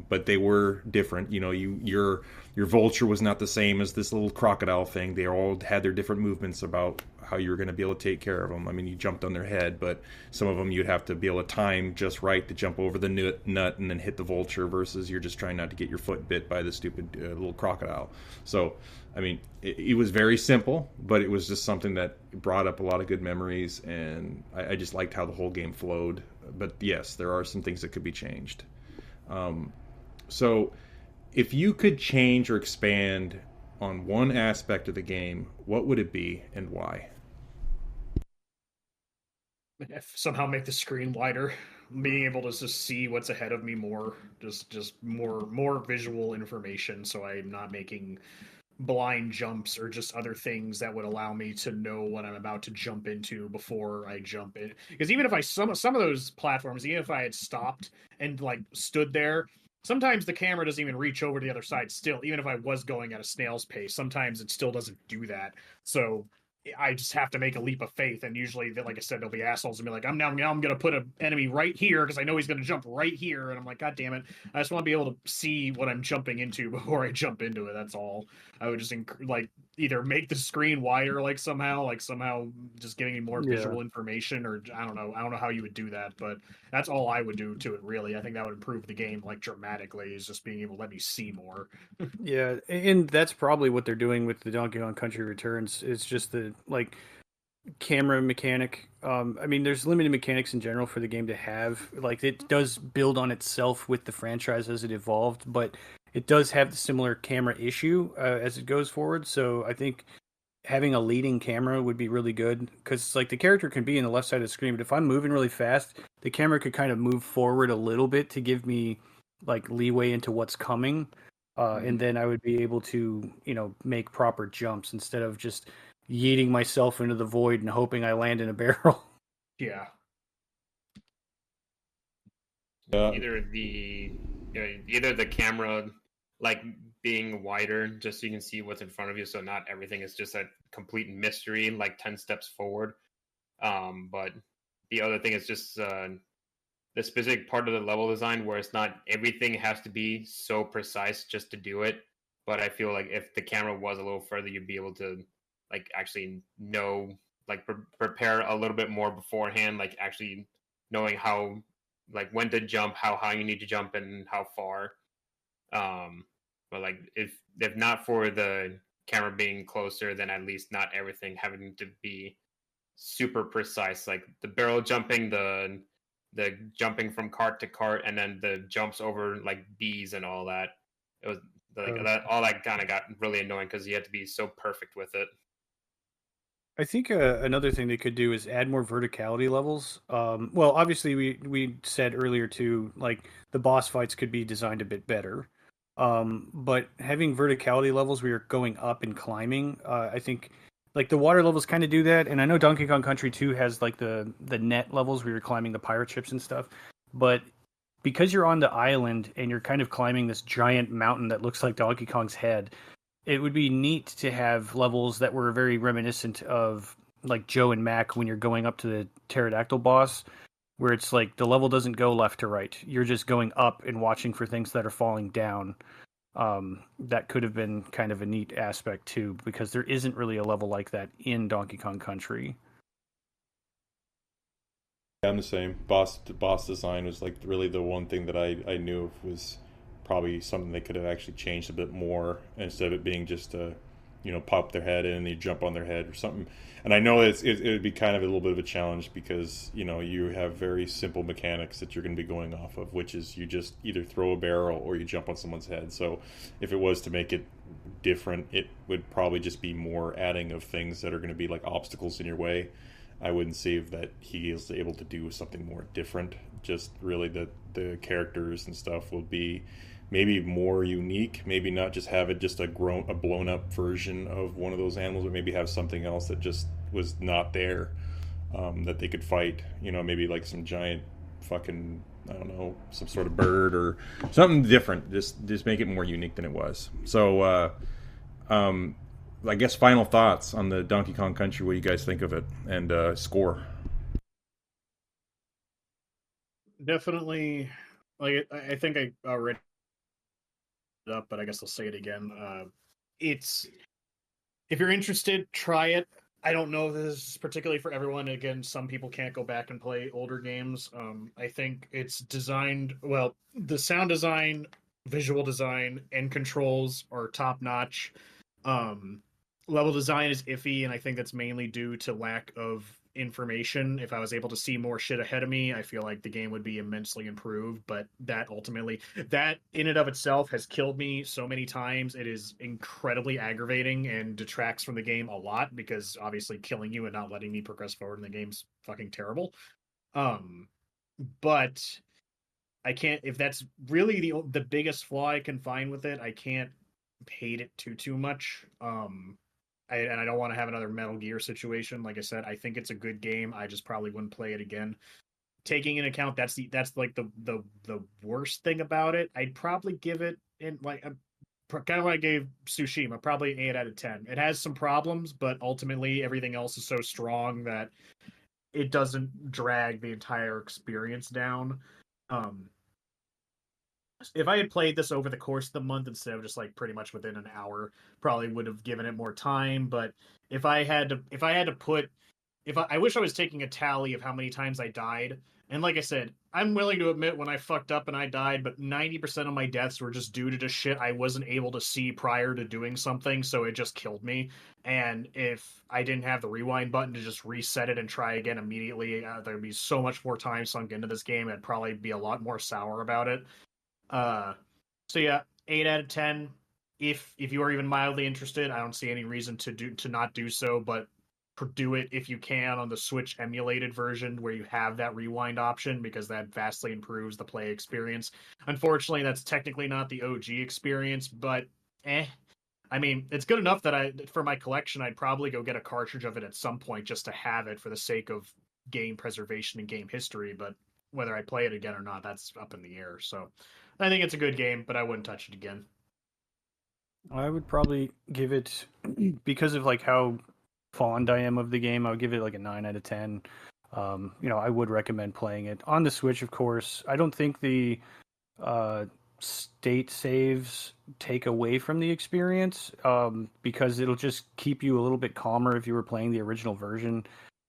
[SPEAKER 2] but they were different. You know, your vulture was not the same as this little crocodile thing. They all had their different movements about how you were going to be able to take care of them. I mean, you jumped on their head, but some of them you'd have to be able to time just right to jump over the nut and then hit the vulture versus you're just trying not to get your foot bit by the stupid little crocodile. So, I mean, it was very simple, but it was just something that brought up a lot of good memories, and I just liked how the whole game flowed. But yes, there are some things that could be changed. So, if you could change or expand on one aspect of the game, what would it be and why?
[SPEAKER 1] If somehow make the screen wider, being able to just see what's ahead of me more, just more visual information, so I'm not making blind jumps or just other things that would allow me to know what I'm about to jump into before I jump in. Because even if I some of those platforms, even if I had stopped and like stood there, sometimes the camera doesn't even reach over to the other side still, even if I was going at a snail's pace. Sometimes it still doesn't do that. So I just have to make a leap of faith, and usually, like I said, there'll be assholes and be like, "I'm going to put an enemy right here because I know he's going to jump right here," and I'm like, "God damn it! I just want to be able to see what I'm jumping into before I jump into it." That's all. I would just like either make the screen wider, like somehow just giving me more visual information, or I don't know how you would do that, but that's all I would do to it. Really, I think that would improve the game like dramatically. Is just being able to let me see more.
[SPEAKER 3] Yeah, and that's probably what they're doing with the Donkey Kong Country Returns. It's just the like camera mechanic. I mean, there's limited mechanics in general for the game to have. Like, it does build on itself with the franchise as it evolved, but it does have the similar camera issue as it goes forward. So I think having a leading camera would be really good because like the character can be in the left side of the screen, but if I'm moving really fast, the camera could kind of move forward a little bit to give me like leeway into what's coming. And then I would be able to, make proper jumps instead of just yeeting myself into the void and hoping I land in a barrel.
[SPEAKER 1] Yeah.
[SPEAKER 4] Either the camera like being wider just so you can see what's in front of you, so not everything is just a complete mystery like 10 steps forward. But the other thing is just the specific part of the level design where it's not everything has to be so precise just to do it. But I feel like if the camera was a little further, you'd be able to like actually know, like prepare a little bit more beforehand, like actually knowing how, like when to jump, how high you need to jump, and how far. But like if not for the camera being closer, then at least not everything having to be super precise, like the barrel jumping, the jumping from cart to cart, and then the jumps over like bees and all that. It was like that. All that kind of got really annoying because you had to be so perfect with it.
[SPEAKER 3] I think another thing they could do is add more verticality levels. Well, obviously we said earlier too, like the boss fights could be designed a bit better. But having verticality levels where you're going up and climbing, I think like the water levels kind of do that. And I know Donkey Kong Country 2 has like the net levels where you're climbing the pirate ships and stuff. But because you're on the island and you're kind of climbing this giant mountain that looks like Donkey Kong's head, it would be neat to have levels that were very reminiscent of like Joe and Mac when you're going up to the pterodactyl boss, where it's like the level doesn't go left to right. You're just going up and watching for things that are falling down. That could have been kind of a neat aspect too, because there isn't really a level like that in Donkey Kong Country.
[SPEAKER 2] I'm the same. Boss design was like really the one thing that I knew of was probably something they could have actually changed a bit more instead of it being just a pop their head in and you jump on their head or something. And I know it would be kind of a little bit of a challenge because you have very simple mechanics that you're going to be going off of, which is you just either throw a barrel or you jump on someone's head. So if it was to make it different, it would probably just be more adding of things that are going to be like obstacles in your way. I wouldn't say that he is able to do something more different. Just really the characters and stuff will be maybe more unique. Maybe not just have it just a blown up version of one of those animals, but maybe have something else that just was not there that they could fight. Maybe like some giant fucking, I don't know, some sort of bird or something different. Just make it more unique than it was. So I guess final thoughts on the Donkey Kong Country. What do you guys think of it? And score.
[SPEAKER 1] Definitely, like I think I already up, but I guess I'll say it again. It's if you're interested, try it. I don't know if this is particularly for everyone. Again, some people can't go back and play older games. I think it's designed well. The sound design, visual design, and controls are top notch. Um, Level design is iffy, and I think that's mainly due to lack of information. If I was able to see more shit ahead of me, I feel like the game would be immensely improved. But that in and of itself has killed me so many times. It is incredibly aggravating and detracts from the game a lot because obviously killing you and not letting me progress forward in the game's fucking terrible. But I can't. If that's really the biggest flaw I can find with it, I can't hate it too much. And I don't want to have another Metal Gear situation. Like I said, I think it's a good game. I just probably wouldn't play it again. Taking into account that's like the worst thing about it. I'd probably give it in like kind of like I gave Tsushima, probably an 8 out of 10. It has some problems, but ultimately everything else is so strong that it doesn't drag the entire experience down. Um, if I had played this over the course of the month instead of just like pretty much within an hour, probably would have given it more time. But if I had to put, I wish I was taking a tally of how many times I died. And like I said, I'm willing to admit when I fucked up and I died, but 90% of my deaths were just due to just shit I wasn't able to see prior to doing something, so it just killed me. And if I didn't have the rewind button to just reset it and try again immediately, there'd be so much more time sunk into this game. I'd probably be a lot more sour about it. Uh, so yeah, 8 out of 10. If you are even mildly interested, I don't see any reason to not do so. But do it if you can on the Switch emulated version where you have that rewind option because that vastly improves the play experience. Unfortunately, that's technically not the OG experience, but I mean, it's good enough that for my collection, I'd probably go get a cartridge of it at some point just to have it for the sake of game preservation and game history. But whether I play it again or not, that's up in the air. So I think it's a good game, but I wouldn't touch it again.
[SPEAKER 3] I would probably give it, because of like how fond I am of the game, I would give it like a 9 out of 10. I would recommend playing it on the Switch, of course. I don't think the state saves take away from the experience because it'll just keep you a little bit calmer if you were playing the original version.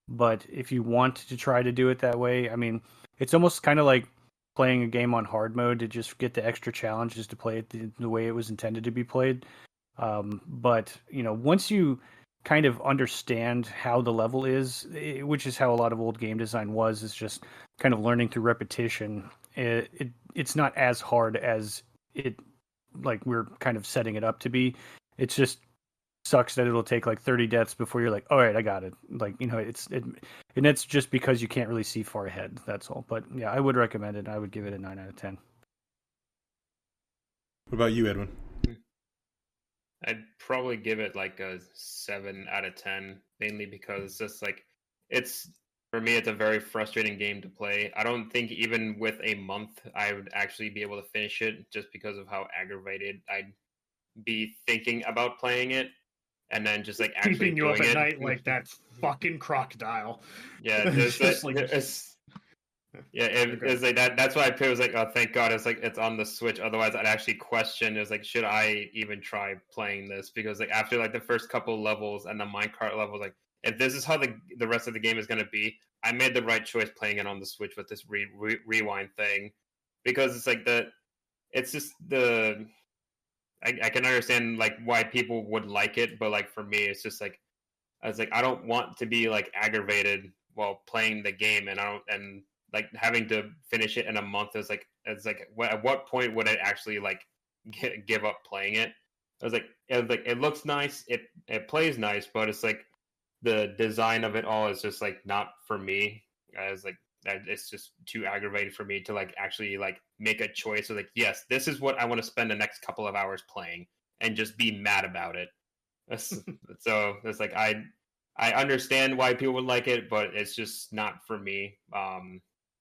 [SPEAKER 3] But if you want to try to do it that way, I mean, it's almost kind of like playing a game on hard mode to just get the extra challenges to play it the way it was intended to be played. But once you kind of understand how the level is, which is how a lot of old game design was, is just kind of learning through repetition. It's not as hard as it like we're kind of setting it up to be. It's just sucks that it'll take like 30 deaths before you're like, all right, I got it. Like, and that's just because you can't really see far ahead. That's all. But yeah, I would recommend it. I would give it a 9 out of 10.
[SPEAKER 2] What about you, Edwin?
[SPEAKER 4] I'd probably give it like a 7 out of 10, mainly because it's just like for me, it's a very frustrating game to play. I don't think even with a month I would actually be able to finish it just because of how aggravated I'd be thinking about playing it. And then just like actually
[SPEAKER 1] keeping you up at
[SPEAKER 4] it.
[SPEAKER 1] night like that fucking crocodile.
[SPEAKER 4] Yeah, it's like that. That's why I picked. It was like, oh, thank God, it's on the Switch. Otherwise, I'd actually question. It's like, should I even try playing this? Because like after like the first couple levels and the minecart levels, like if this is how the rest of the game is going to be, I made the right choice playing it on the Switch with this rewind thing, because it's like it's just I can understand like why people would like it, but like for me, it's just like I was like I don't want to be like aggravated while playing the game, and I don't and like having to finish it in a month is like at what point would I actually like give up playing it? It looks nice, it plays nice, but it's like the design of it all is just like not for me. As like it's just too aggravating for me to like actually like make a choice of like, yes, this is what I want to spend the next couple of hours playing, and just be mad about it. So it's like I understand why people would like it, but it's just not for me.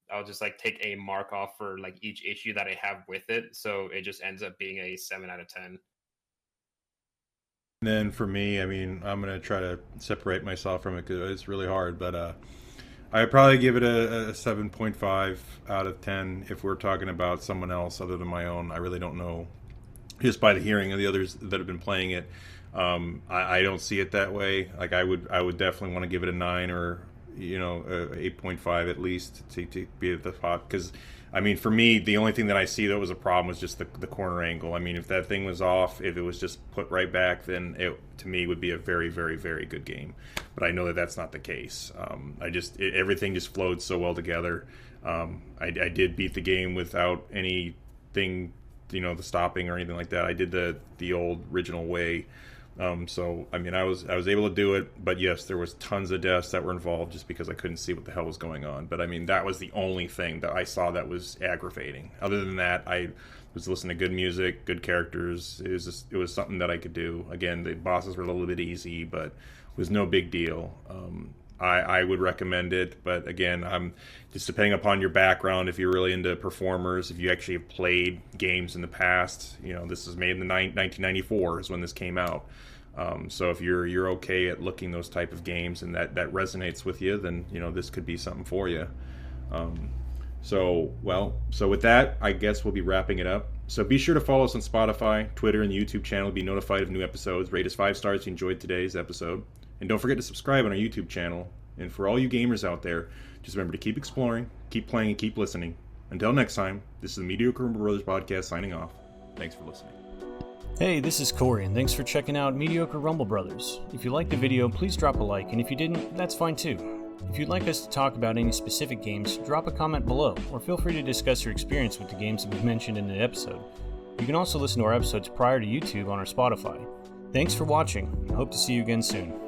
[SPEAKER 4] I'll just like take a mark off for like each issue that I have with it, so it just ends up being a 7 out of 10.
[SPEAKER 2] And then for me, I mean, I'm gonna try to separate myself from it because it's really hard. But I'd probably give it a 7.5 out of 10 if we're talking about someone else other than my own. I really don't know, just by the hearing of the others that have been playing it. I don't see it that way. Like I would definitely want to give it a 9 or 8.5 at least to be at the top, because I mean, for me, the only thing that I see that was a problem was just the corner angle. I mean, if that thing was off, if it was just put right back, then it, to me, would be a very, very, very good game. But I know that that's not the case. Everything just flowed so well together. I did beat the game without anything, the stopping or anything like that. I did the old original way. So I mean, I was able to do it, but yes, there was tons of deaths that were involved just because I couldn't see what the hell was going on. But I mean, that was the only thing that I saw that was aggravating. Other than that, I was listening to good music, good characters. It was something that I could do. Again, the bosses were a little bit easy, but it was no big deal. I would recommend it, but again, I'm just depending upon your background. If you're really into performers, if you actually have played games in the past, this was made in the 1994 is when this came out. So if you're okay at looking those type of games and that resonates with you, then this could be something for you. So with that, I guess we'll be wrapping it up. So be sure to follow us on Spotify, Twitter, and the YouTube channel to be notified of new episodes. Rate us 5 stars if you enjoyed today's episode. And don't forget to subscribe on our YouTube channel. And for all you gamers out there, just remember to keep exploring, keep playing, and keep listening. Until next time, this is the Mediocre Brothers Podcast signing off. Thanks for listening.
[SPEAKER 3] Hey, this is Corey, and thanks for checking out Mediocre Rumble Brothers. If you liked the video, please drop a like, and if you didn't, that's fine too. If you'd like us to talk about any specific games, drop a comment below, or feel free to discuss your experience with the games that we've mentioned in the episode. You can also listen to our episodes prior to YouTube on our Spotify. Thanks for watching, and hope to see you again soon.